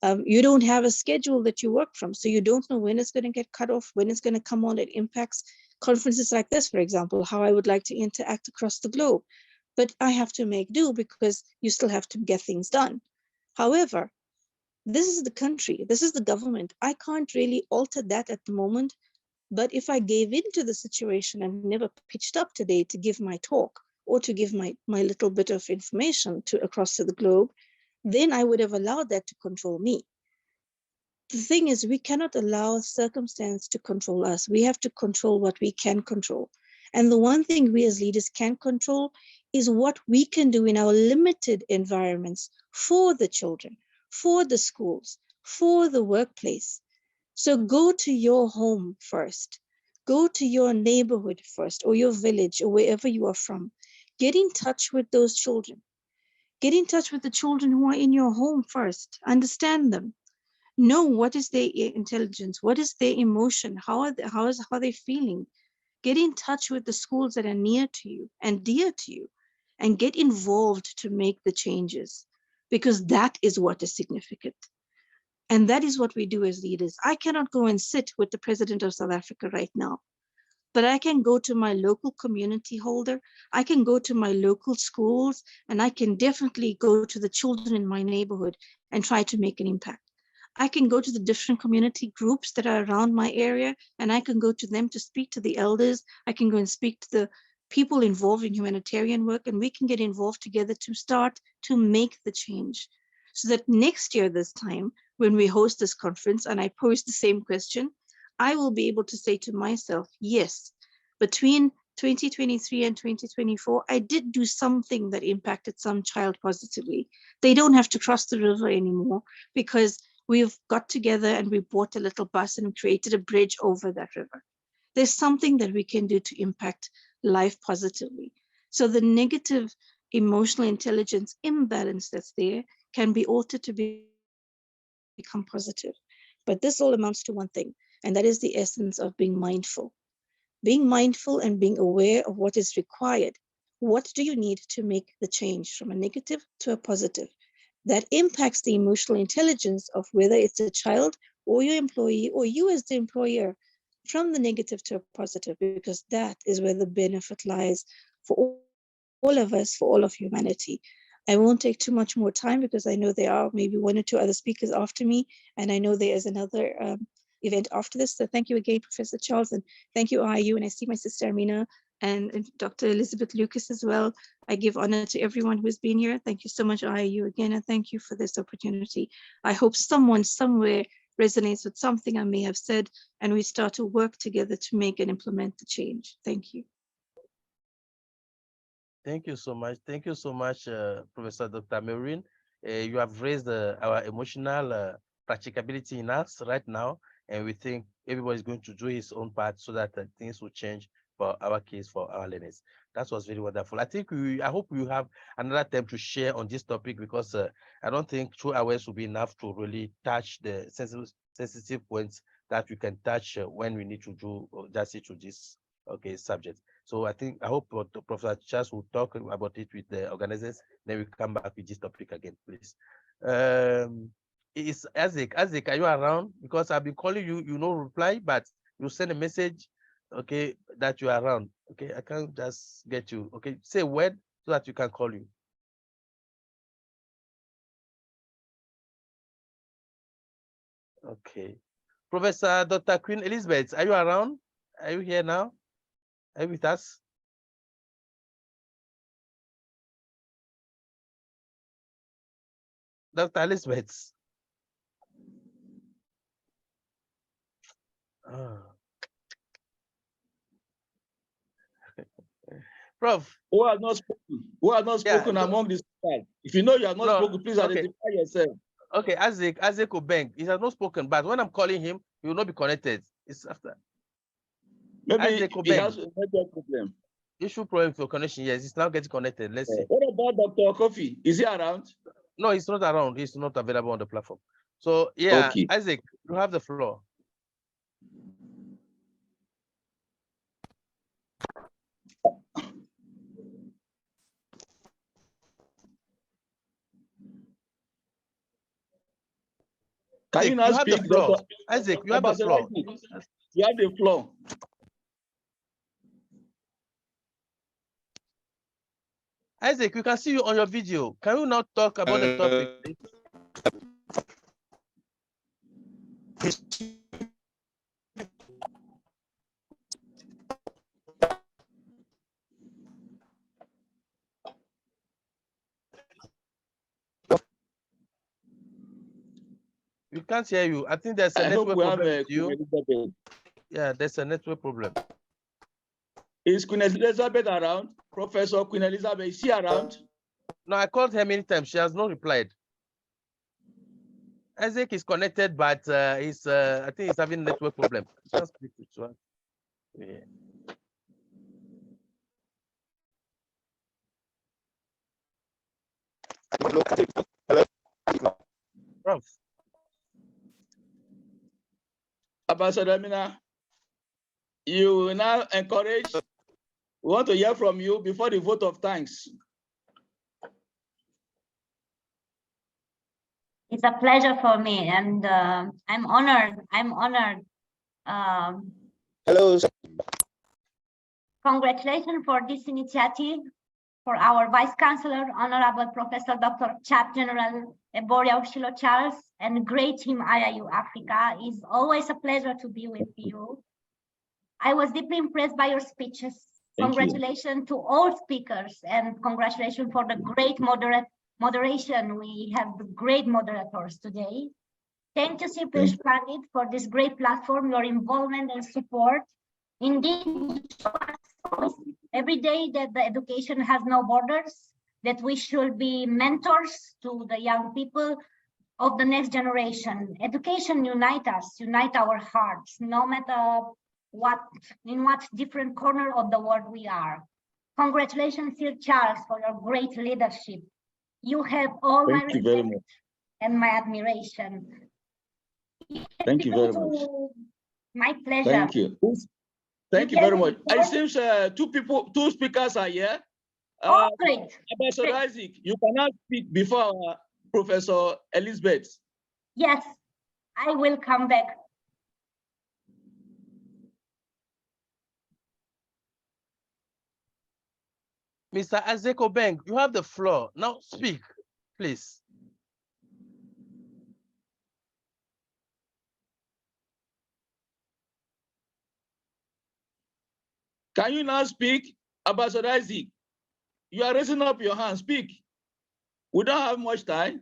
You don't have a schedule that you work from, so you don't know when it's going to get cut off, when it's going to come on. It impacts conferences like this, for example, how I would like to interact across the globe. But I have to make do because you still have to get things done. However, this is the country, this is the government. I can't really alter that at the moment. But if I gave into the situation and never pitched up today to give my talk or to give my little bit of information across to the globe, then I would have allowed that to control me. The thing is, we cannot allow circumstance to control us. We have to control what we can control. And the one thing we as leaders can control is what we can do in our limited environments for the children, for the schools, for the workplace. So go to your home first. Go to your neighborhood first, or your village, or wherever you are from. Get in touch with those children. Get in touch with the children who are in your home first. Understand them. Know what is their intelligence, what is their emotion, how are they feeling. Get in touch with the schools that are near to you and dear to you, and get involved to make the changes, because that is what is significant. And that is what we do as leaders. I cannot go and sit with the president of South Africa right now, but I can go to my local community holder, I can go to my local schools, and I can definitely go to the children in my neighborhood and try to make an impact. I can go to the different community groups that are around my area, and I can go to them to speak to the elders. I can go and speak to the people involved in humanitarian work, and we can get involved together to start to make the change. So that next year, this time, when we host this conference and I pose the same question, I will be able to say to myself, yes, between 2023 and 2024, I did do something that impacted some child positively. They don't have to cross the river anymore because we've got together and we bought a little bus and created a bridge over that river. There's something that we can do to impact life positively. So the negative emotional intelligence imbalance that's there can be altered to become positive. But this all amounts to one thing, and that is the essence of being mindful. Being mindful and being aware of what is required. What do you need to make the change from a negative to a positive that impacts the emotional intelligence of whether it's a child or your employee or you as the employer, from the negative to a positive, because that is where the benefit lies for all of us, for all of humanity. I won't take too much more time because I know there are maybe one or two other speakers after me, and I know there is another event after this. So thank you again, Professor Charles, and thank you, IIU, and I see my sister Amina and Dr. Elizabeth Lucas as well. I give honor to everyone who's been here. Thank you so much, IIU, again, and thank you for this opportunity. I hope someone somewhere resonates with something I may have said, and we start to work together to make and implement the change. Thank you. Thank you so much. Thank you so much, Professor Dr. Maureen. You have raised our emotional practicability in us right now, and we think everybody is going to do his own part so that things will change for our case, for our learners. That was very wonderful. I think I hope you have another time to share on this topic, because I don't think 2 hours will be enough to really touch the sensitive points that we can touch when we need to do justice to this subject. So I hope Professor Charles will talk about it with the organizers. Then we come back with this topic again, please. It's Isaac. Isaac, are you around? Because I've been calling you, you no reply, but you send a message, okay, that you are around. Okay, I can't just get you. Okay, say a word so that you can call you. Okay. Professor Dr. Queen Elizabeth, are you around? Are you here now? Are you with us? Dr. Elizabeth. Oh. Prof. Who has not spoken? Who has not spoken among the speakers? If you know you have not spoken, please identify yourself. Okay, Isaac Obeng, he has not spoken, but when I'm calling him, he will not be connected. It's after. Maybe he has a network problem. Issue problem for connection. Yes, it's now getting connected. Let's see. What about Dr. Kofi? Is he around? No, he's not around. He's not available on the platform. So yeah, okay. Isaac, you have the floor. Can you not speak? Isaac, you have the floor. You have the floor. Isaac, we can see you on your video. Can you now talk about the topic, please? We can't hear you. I think there's a network problem with you. Yeah, there's a network problem. Is Queen Elizabeth around? Professor Queen Elizabeth, is she around? No, I called her many times. She has not replied. Isaac is connected, but he's I think he's having network problem. I can't speak with her. Yeah. Prof. Ambassador Amina, you now encourage. We want to hear from you before the vote of thanks. It's a pleasure for me, and I'm honored. I'm honored. Hello. Congratulations for this initiative, for our Vice Chancellor, Honorable Professor Dr. Chap General Ebhoria U Charles, and great team IIU Africa. It's always a pleasure to be with you. I was deeply impressed by your speeches. Congratulations to all speakers, and congratulations for the great moderation. We have great moderators today. Thank you, CPH Pandit, for this great platform, your involvement and support. Indeed, you show us every day that the education has no borders, that we should be mentors to the young people of the next generation. Education unites us, unite our hearts, no matter in what different corner of the world we are. Congratulations, Sir Charles, for your great leadership. You have all my respect and my admiration. Thank you very much. My pleasure. Thank you. Thank you very much. It seems two speakers are here. Oh, great. Ambassador Isaac, you cannot speak before Professor Elizabeth. Yes, I will come back. Mr. Isaac Obeng, you have the floor. Now speak, please. Can you now speak, Ambassador Isaac? You are raising up your hand. Speak. We don't have much time.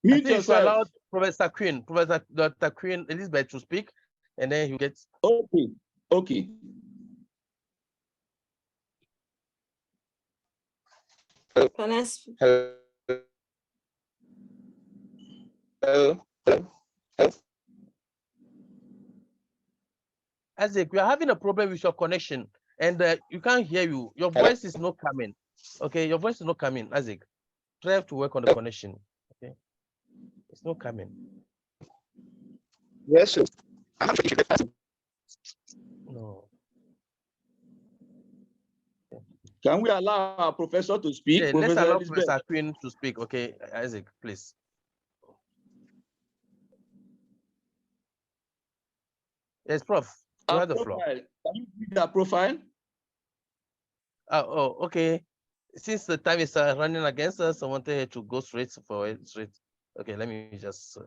Mute yourself. Allow Professor Dr. Queen Elizabeth to speak, and then you get. Okay. Okay. Can I speak? Hello. Isaac, we are having a problem with your connection, and you can't hear you. Your voice is not coming. Okay, your voice is not coming, Isaac. Try to work on the connection. Okay, it's not coming. Yes, sir. No. Can we allow our professor to speak? Yeah, Professor let's allow Elizabeth. Professor Queen to speak. Okay, Isaac, please. Yes, Prof. You have the floor. Can you read that profile? Oh, okay. Since the time is running against us, I wanted to go straight for it. Okay, let me just.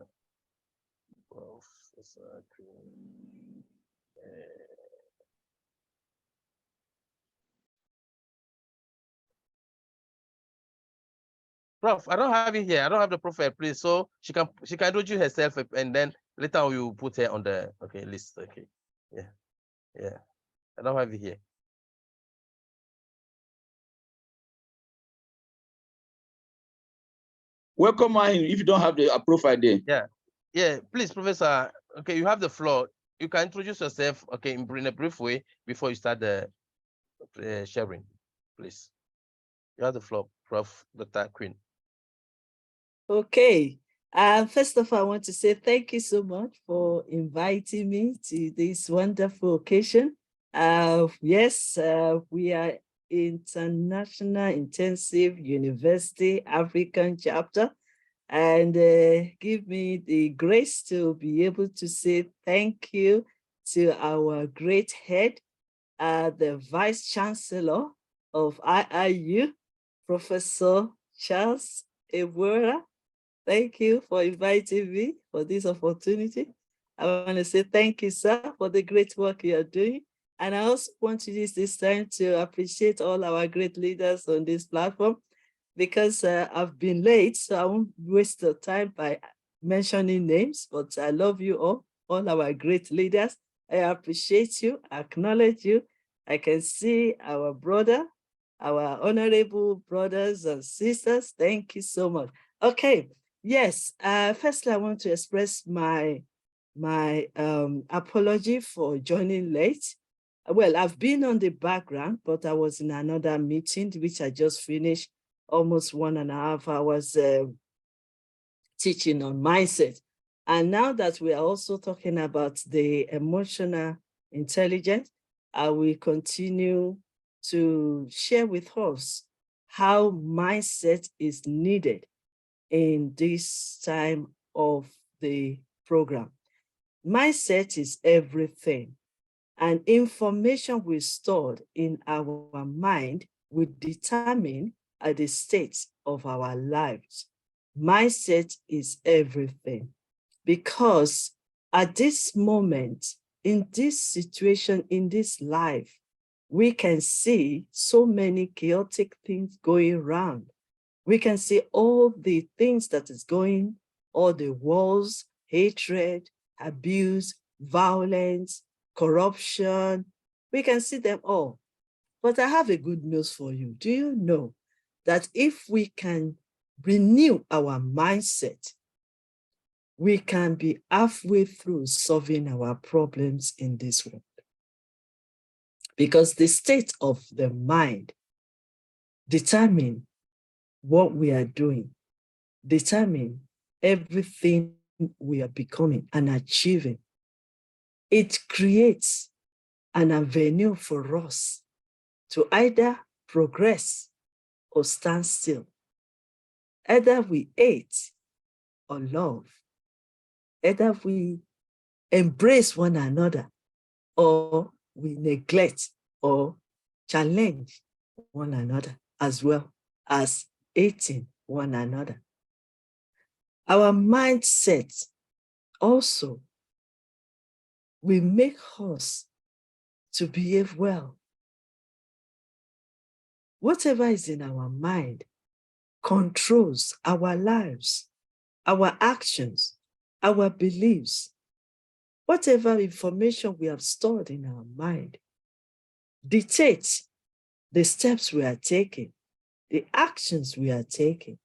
Prof, I don't have it here. I don't have the profile, please. So she can introduce herself, and then later on you put her on the list. Okay, yeah. I don't have it here. Welcome in if you don't have the profile there. Yeah. Please, Professor. Okay, you have the floor. You can introduce yourself. Okay, in a brief way before you start the sharing. Please, you have the floor, Prof. Dr. Queen. Okay. First of all, I want to say thank you so much for inviting me to this wonderful occasion. Yes, we are International Intensive University African Chapter, and give me the grace to be able to say thank you to our great head, the Vice Chancellor of IIU, Professor Charles Ebhoria. Thank you for inviting me for this opportunity. I want to say thank you, sir, for the great work you are doing. And I also want to use this time to appreciate all our great leaders on this platform, because I've been late, so I won't waste the time by mentioning names, but I love you all our great leaders. I appreciate you, acknowledge you. I can see our brother, our honorable brothers and sisters. Thank you so much. Okay. Yes, firstly, I want to express my apology for joining late. Well, I've been on the background, but I was in another meeting, which I just finished, almost 1.5 hours teaching on mindset. And now that we are also talking about the emotional intelligence, I will continue to share with us how mindset is needed in this time of the program. Mindset is everything, and information we stored in our mind will determine the state of our lives. Mindset is everything, because at this moment, in this situation, in this life, we can see so many chaotic things going around. We can see all the things that is going, all the wars, hatred, abuse, violence, corruption. We can see them all. But I have a good news for you. Do you know that if we can renew our mindset, we can be halfway through solving our problems in this world? Because the state of the mind determines what we are doing, determine everything we are becoming and achieving. it creates an avenue for us to either progress or stand still. Either we hate or love. Either we embrace one another or we neglect or challenge one another, as well as hating one another. Our mindset also will make us to behave well. Whatever is in our mind controls our lives, our actions, our beliefs. Whatever information we have stored in our mind dictates the steps we are taking, the actions we are taking.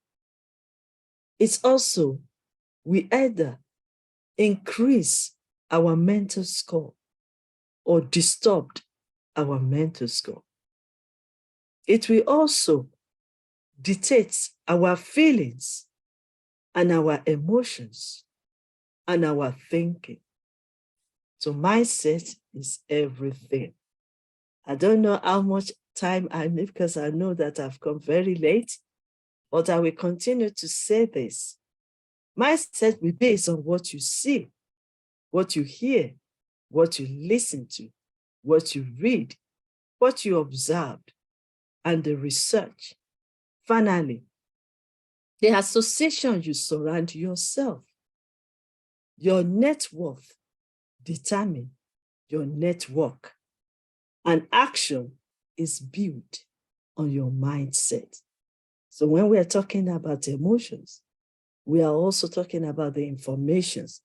It's also, we either increase our mental score or disturb our mental score. It will also dictate our feelings and our emotions and our thinking. So mindset is everything. I don't know how much time I need because I know that I've come very late, but I will continue to say this. Mindset will be based on what you see, what you hear, what you listen to, what you read, what you observed, and the research. Finally, the association you surround yourself. Your net worth determines your network, and action is built on your mindset. So when we are talking about emotions, we are also talking about the informations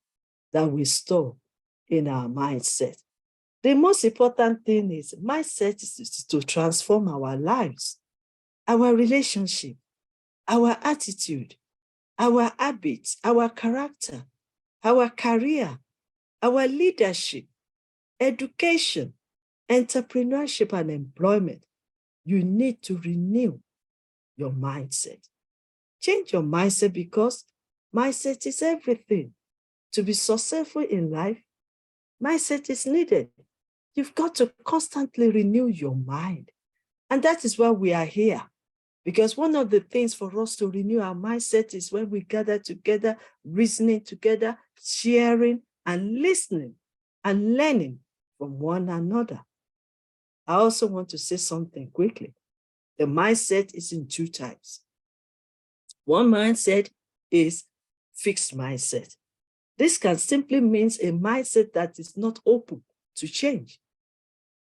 that we store in our mindset. The most important thing is mindset is to transform our lives, our relationship, our attitude, our habits, our character, our career, our leadership, education, entrepreneurship, and employment. You need to renew your mindset. Change your mindset because mindset is everything. To be successful in life, mindset is needed. You've got to constantly renew your mind. And that is why we are here. Because one of the things for us to renew our mindset is when we gather together, reasoning together, sharing and listening and learning from one another. I also want to say something quickly. The mindset is in two types. One mindset is fixed mindset. This can simply mean a mindset that is not open to change,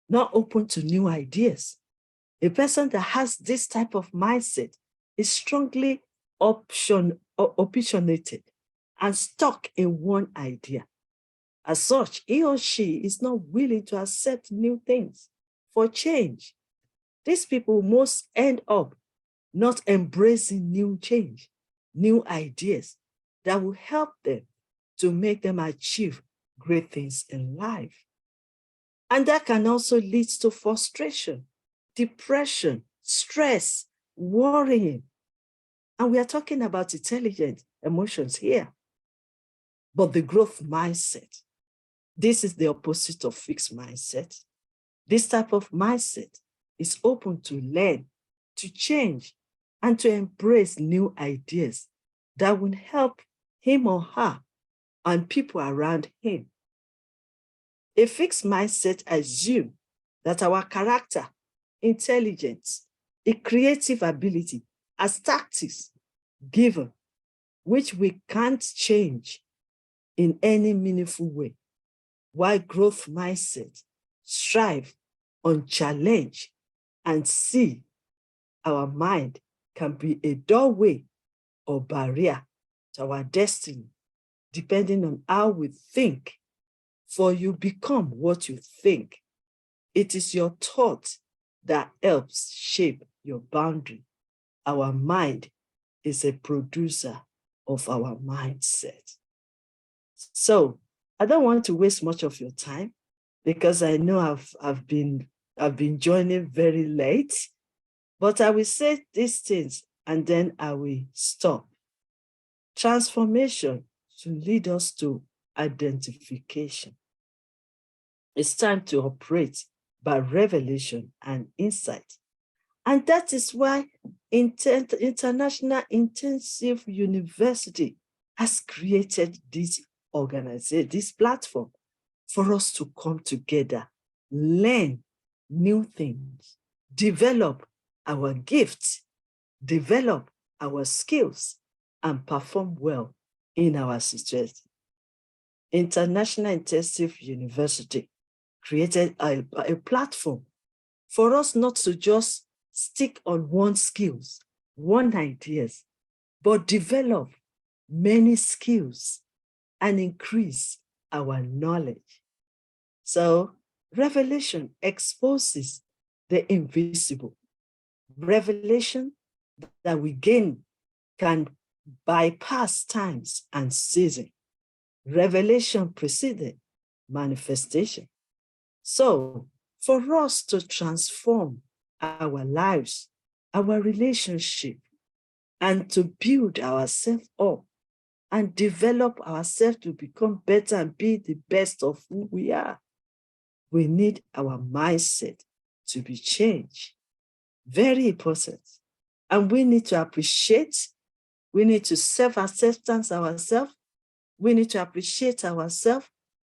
not open to new ideas. A person that has this type of mindset is strongly opinionated and stuck in one idea. As such, he or she is not willing to accept new things for change. These people most end up not embracing new change, new ideas that will help them to make them achieve great things in life. And that can also lead to frustration, depression, stress, worrying. And we are talking about intelligent emotions here. But the growth mindset, this is the opposite of fixed mindset. This type of mindset is open to learn, to change, and to embrace new ideas that will help him or her and people around him. A fixed mindset assumes that our character, intelligence, a creative ability as tactics given, which we can't change in any meaningful way, while growth mindset strive on challenge and see our mind can be a doorway or barrier to our destiny, depending on how we think. For you become what you think. It is your thought that helps shape your boundary. Our mind is a producer of our mindset. So I don't want to waste much of your time because I know I've been joining very late, but I will say these things and then I will stop. Transformation should lead us to identification. It's time to operate by revelation and insight. And that is why International Intensive University has created this organization, this platform for us to come together, learn new things, develop our gifts, develop our skills, and perform well in our situation. International Intensive University created a platform for us not to just stick on one skills, one ideas, but develop many skills and increase our knowledge. So revelation exposes the invisible. Revelation that we gain can bypass times and season. Revelation preceded manifestation. So for us to transform our lives, our relationship, and to build ourselves up and develop ourselves to become better and be the best of who we are, we need our mindset to be changed. Very important. And we need to appreciate, we need to self-acceptance ourselves, we need to appreciate ourselves,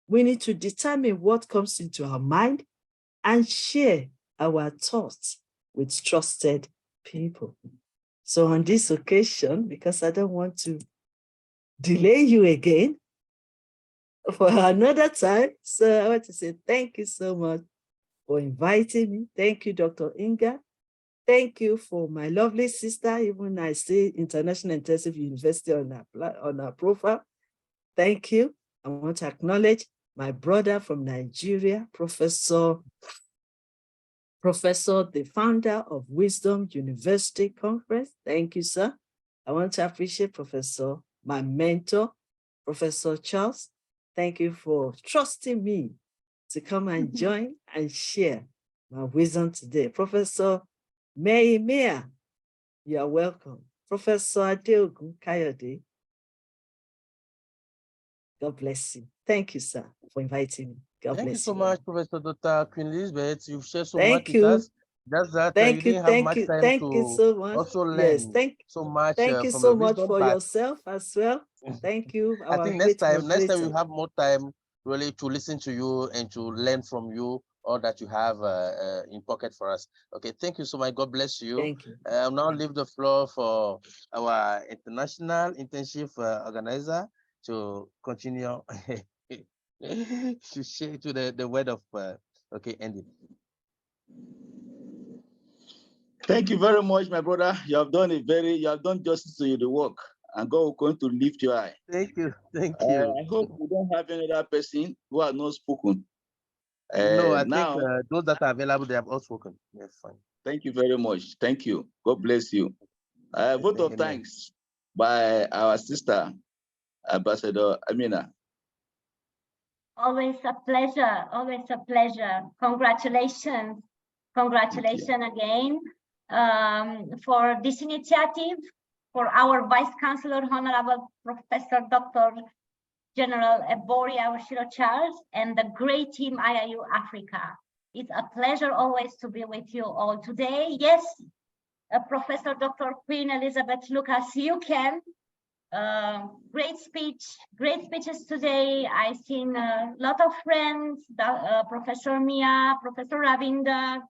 we need to determine what comes into our mind and share our thoughts with trusted people. So on this occasion, because I don't want to delay you again for another time, so I want to say thank you so much for inviting me. Thank you, Dr. Inga. Thank you for my lovely sister, even I say International Intensive University on our profile. Thank you. I want to acknowledge my brother from Nigeria, Professor, the founder of Wisdom University Conference. Thank you, sir. I want to appreciate Professor, my mentor, Professor Charles. Thank you for trusting me to come and join and share my wisdom today. Professor Mea, you are welcome. Professor Adeogun Kayode, God bless you. Thank you, sir, for inviting me. God bless you. Thank you so much, Professor Dr. Queen Elizabeth. You've shared so Thank much you. with us. That's that you didn't have much time thank to you so much. also learn Yes, so much thank you from so your much wisdom, for but yourself as well. Thank you, I our think great next time moderator. you have more time really to listen to you and to learn from you all that you have in pocket for us. Okay, thank you so much. God bless you. Thank you. I'll now leave the floor for our international internship organizer to continue to share to the word of ending. Thank you very much, my brother. You have done justice to the work, and God will going to lift your eye. Thank you. Thank you. I hope we don't have any other person who has not spoken. No, I now, think those that are available, they have all spoken. Yes, fine. Thank you very much. Thank you. God bless you. Vote of thanks by our sister, Ambassador Amina. Always a pleasure. Always a pleasure. Congratulations. Congratulations again for this initiative, for our Vice Chancellor, Honorable Professor Dr. General Ebhoria U Charles, and the great team IIU Africa. It's a pleasure always to be with you all today. Yes, Professor Dr. Queen Elizabeth Lucas, you can. Great speeches today. I've seen a lot of friends, Professor Mia, Professor Ravinda,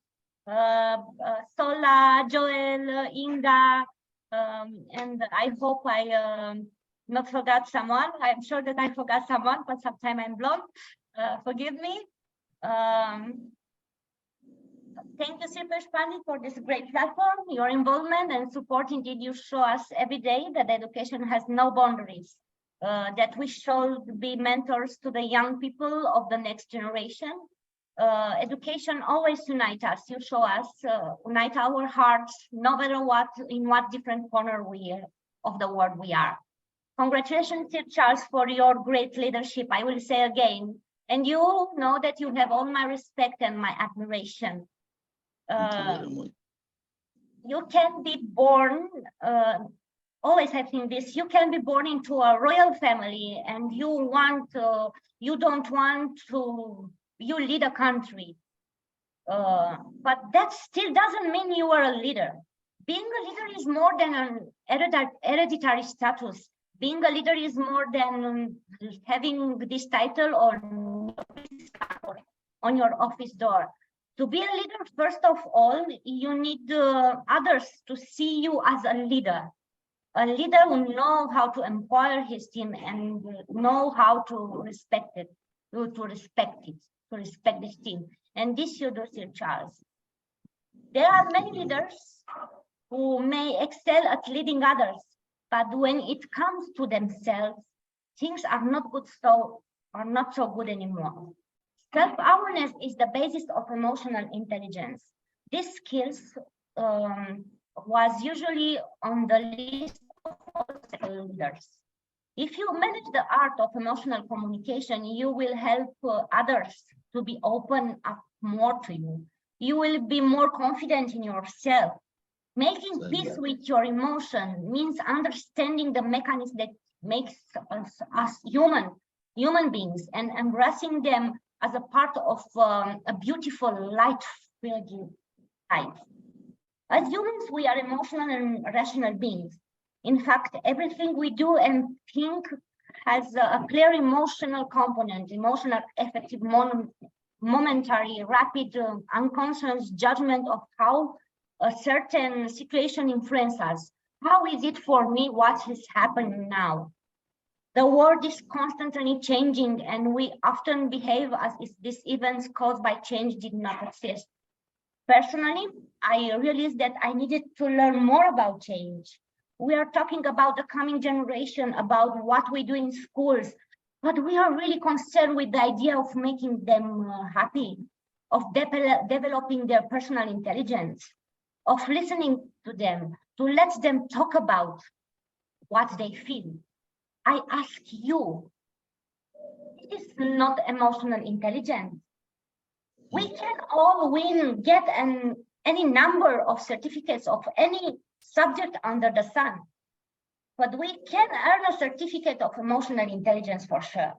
Sola, Joel, Inga, and I hope I not forgot someone. I'm sure that I forgot someone, but sometimes I'm blonde. Forgive me. Thank you, Sirpesh Pandi, for this great platform. Your involvement and support, indeed, you show us every day that education has no boundaries, that we should be mentors to the young people of the next generation. Education always unites us. You show us, unite our hearts, no matter what, in what different corner of the world we are. Congratulations, Sir Charles, for your great leadership. I will say again, and you know that you have all my respect and my admiration. You can be born, always I think this, you can be born into a royal family and you don't want to you lead a country. But that still doesn't mean you are a leader. Being a leader is more than an hereditary status. Being a leader is more than having this title on your office door. To be a leader, first of all, you need others to see you as a leader who know how to empower his team and know how to respect it, to respect this team. And this you do, Sir Charles. There are many leaders who may excel at leading others, but when it comes to themselves, things are not so good anymore. Self-awareness is the basis of emotional intelligence. These skills was usually on the list of all leaders. If you manage the art of emotional communication, you will help others to be open up more to you. You will be more confident in yourself. Making peace with your emotion means understanding the mechanism that makes us human beings and embracing them as a part of a beautiful, light-filled life. As humans, we are emotional and rational beings. In fact, everything we do and think has a clear emotional component, emotional, affective, momentary, rapid, unconscious judgment of how a certain situation influences us. How is it for me? What is happening now? The world is constantly changing, and we often behave as if these events caused by change did not exist. Personally, I realized that I needed to learn more about change. We are talking about the coming generation, about what we do in schools, but we are really concerned with the idea of making them happy, of developing their personal intelligence, of listening to them, to let them talk about what they feel. I ask you, it is not emotional intelligence. We can all get any number of certificates of any subject under the sun, but we can earn a certificate of emotional intelligence for sure.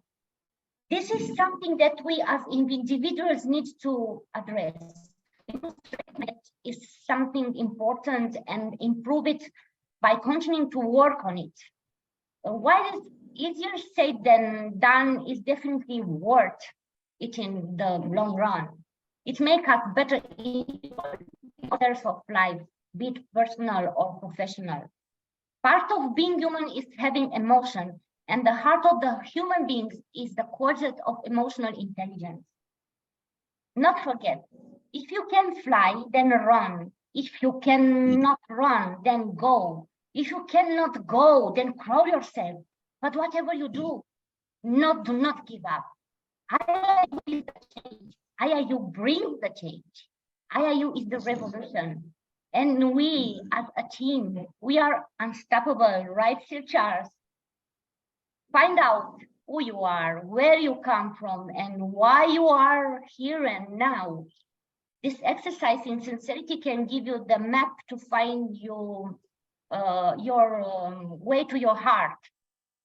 This is something that we as individuals need to address. It is something important and improve it by continuing to work on it. While it's easier said than done, is definitely worth it in the long run. It makes us better matters of life, be it personal or professional. Part of being human is having emotion, and the heart of the human beings is the quotient of emotional intelligence. Not forget, if you can fly, then run. If you cannot run, then go. If you cannot go, then crawl yourself. But whatever you do not give up. IIU is the change. IIU brings the change. IIU is the revolution. And we, as a team, we are unstoppable, right, Sir Charles? Find out who you are, where you come from, and why you are here and now. This exercise in sincerity can give you the map to find your way to your heart.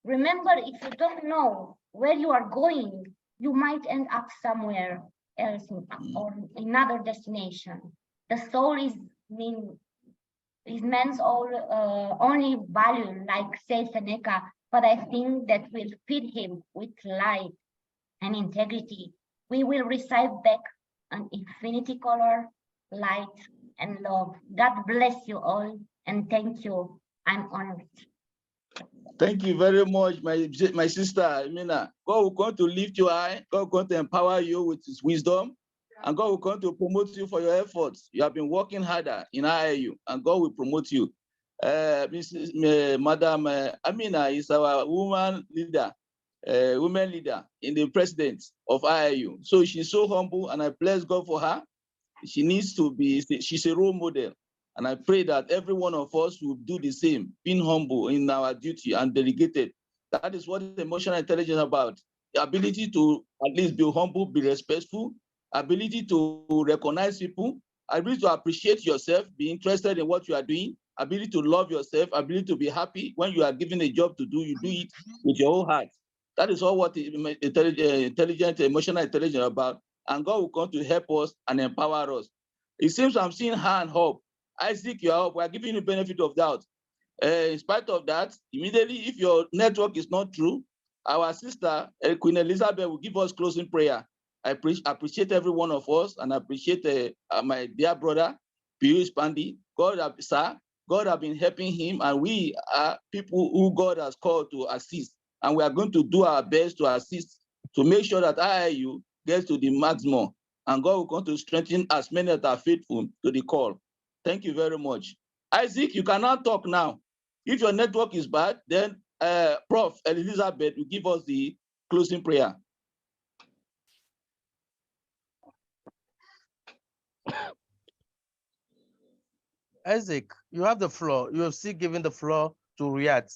Remember, if you don't know where you are going, you might end up somewhere else or another destination. The soul is man's only value, like says Seneca, but I think that will feed him with light and integrity. We will receive back an infinity color, light, and love. God bless you all, and thank you. I'm honored. Thank you very much, my sister Amina. God will come to lift you high. God will come to empower you with his wisdom. And God will come to promote you for your efforts. You have been working harder in IIU, and God will promote you. Madam Amina is our woman leader in the president of IIU. So she's so humble, and I bless God for her. She needs to be, she's a role model. And I pray that every one of us will do the same, being humble in our duty and delegated. That is what emotional intelligence is about. The ability to at least be humble, be respectful, ability to recognize people, ability to appreciate yourself, be interested in what you are doing, ability to love yourself, ability to be happy when you are given a job to do, you do it with your whole heart. That is all what intelligent, emotional intelligence is about. and God will come to help us and empower us. It seems I'm seeing hand up. Isaac, you are up. We are giving you the benefit of doubt. In spite of that, immediately, if your network is not true, our sister, Queen Elizabeth, will give us closing prayer. I appreciate every one of us, and I appreciate my dear brother, Piyush Pandey. God have been helping him, and we are people who God has called to assist. And we are going to do our best to assist to make sure that IIU gets to the maximum. And God will come to strengthen as many that are faithful to the call. Thank you very much. Isaac, you cannot talk now. If your network is bad, then Prof. Elizabeth will give us the closing prayer. Isaac, you have the floor. You have still given the floor to Riyadh.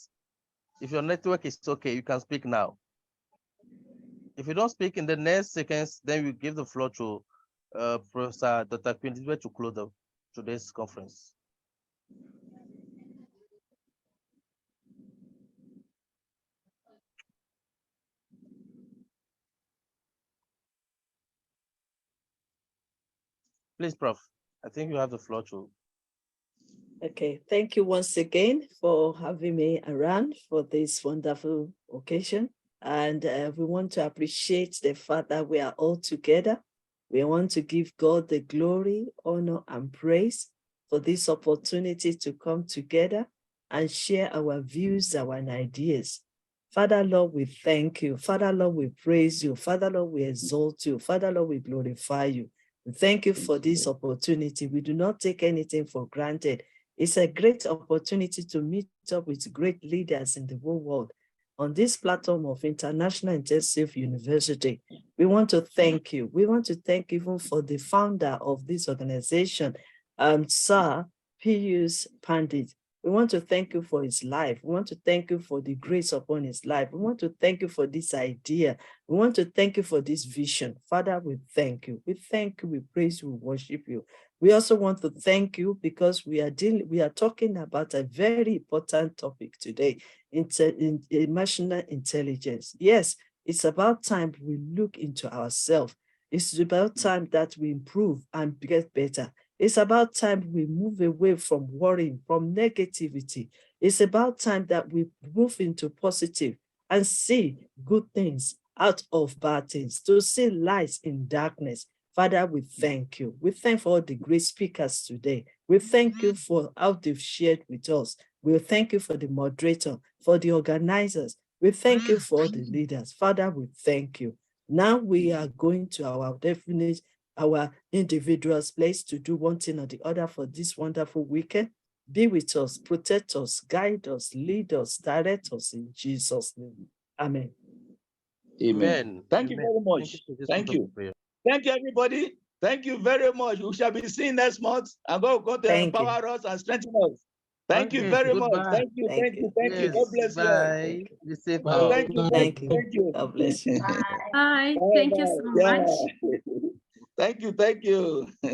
If your network is okay, you can speak now. If you don't speak in the next seconds, then we give the floor to Professor Dr. Queen to close today's conference. Please, Prof. I think you have the floor too. Okay, thank you once again for having me around for this wonderful occasion. And we want to appreciate the fact that we are all together. We want to give God the glory, honor, and praise for this opportunity to come together and share our views, our ideas. Father, Lord, we thank you. Father, Lord, we praise you. Father, Lord, we exalt you. Father, Lord, we glorify you. Thank you for this opportunity. We do not take anything for granted. It's a great opportunity to meet up with great leaders in the whole world. On this platform of International Intensive University, we want to thank you. We want to thank even for the founder of this organization, Sir Piyush Pandey. We want to thank you for his life. We want to thank you for the grace upon his life. We want to thank you for this idea. We want to thank you for this vision. Father, we thank you. We thank you, we praise you, we worship you. We also want to thank you because we are talking about a very important topic today, emotional intelligence. Yes, it's about time we look into ourselves. It's about time that we improve and get better. It's about time we move away from worrying, from negativity. It's about time that we move into positive and see good things out of bad things, to see light in darkness. Father, we thank you. We thank for all the great speakers today. We thank you for how they've shared with us. We thank you for the moderator, for the organizers. We thank you for all the leaders. Father, we thank you. Now we are going to our individual's place to do one thing or the other for this wonderful weekend. Be with us, protect us, guide us, lead us, direct us in Jesus' name. Amen. Amen. Thank you very much. Thank you. Thank you, everybody. Thank you very much. We shall be seeing next month, and God will to empower us and strengthen us. Thank you very much. Thank you. Thank you. God bless you. Bye. Be safe. Thank you. Thank you. God bless you. Bye. Thank you so much. Thank you. Thank you.